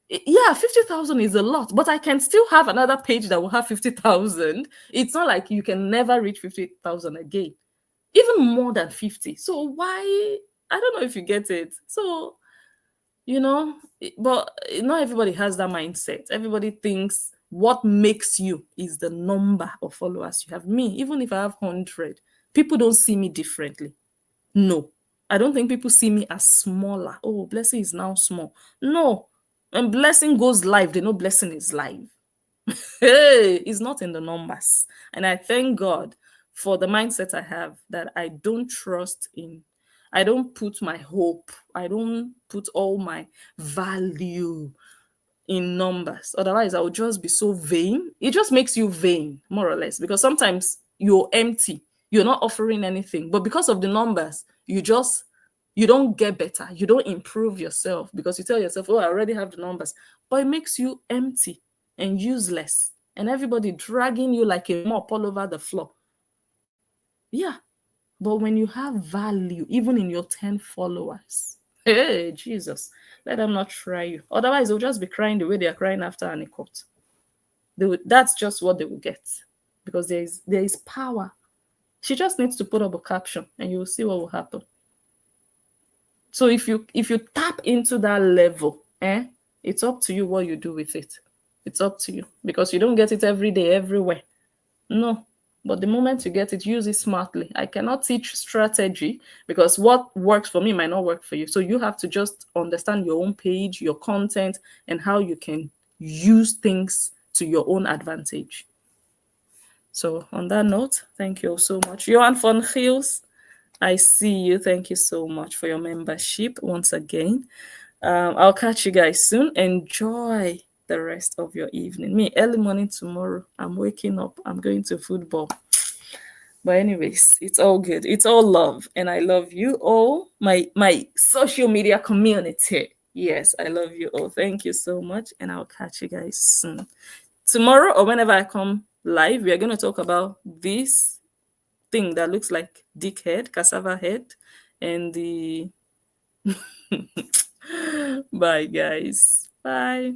Yeah, 50,000 is a lot, but I can still have another page that will have 50,000. It's not like you can never reach 50,000 again, even more than 50. So why? I don't know if you get it. So, but not everybody has that mindset. Everybody thinks what makes you is the number of followers you have. Me, even if I have 100, people don't see me differently. No, I don't think people see me as smaller. Oh, Blessing is now small. No. When Blessing goes live, they know Blessing is live. Hey, it's not in the numbers. And I thank God for the mindset I have, that I don't I don't put my hope, I don't put all my value in numbers. Otherwise, I would just be so vain. It just makes you vain, more or less, because sometimes you're empty. You're not offering anything. But because of the numbers, you don't get better. You don't improve yourself, because you tell yourself, oh, I already have the numbers. But it makes you empty and useless, and everybody dragging you like a mop all over the floor. Yeah. But when you have value, even in your 10 followers, hey, Jesus, let them not try you. Otherwise, they'll just be crying the way they are crying after Anicourt. That's just what they will get, because there is power. She just needs to put up a caption, and you will see what will happen. So if you tap into that level, it's up to you what you do with it. It's up to you, because you don't get it every day, everywhere. No. But the moment you get it, use it smartly. I cannot teach strategy, because what works for me might not work for you. So you have to just understand your own page, your content, and how you can use things to your own advantage. So on that note, thank you all so much. Johan von Giels, I see you. Thank you so much for your membership once again. I'll catch you guys soon. Enjoy the rest of your evening. Me, early morning tomorrow, I'm waking up. I'm going to football. But anyways, it's all good. It's all love. And I love you all, my social media community. Yes, I love you all. Thank you so much. And I'll catch you guys soon. Tomorrow or whenever I come live, we are going to talk about this thing that looks like dickhead, cassava head, and the. Bye, guys. Bye.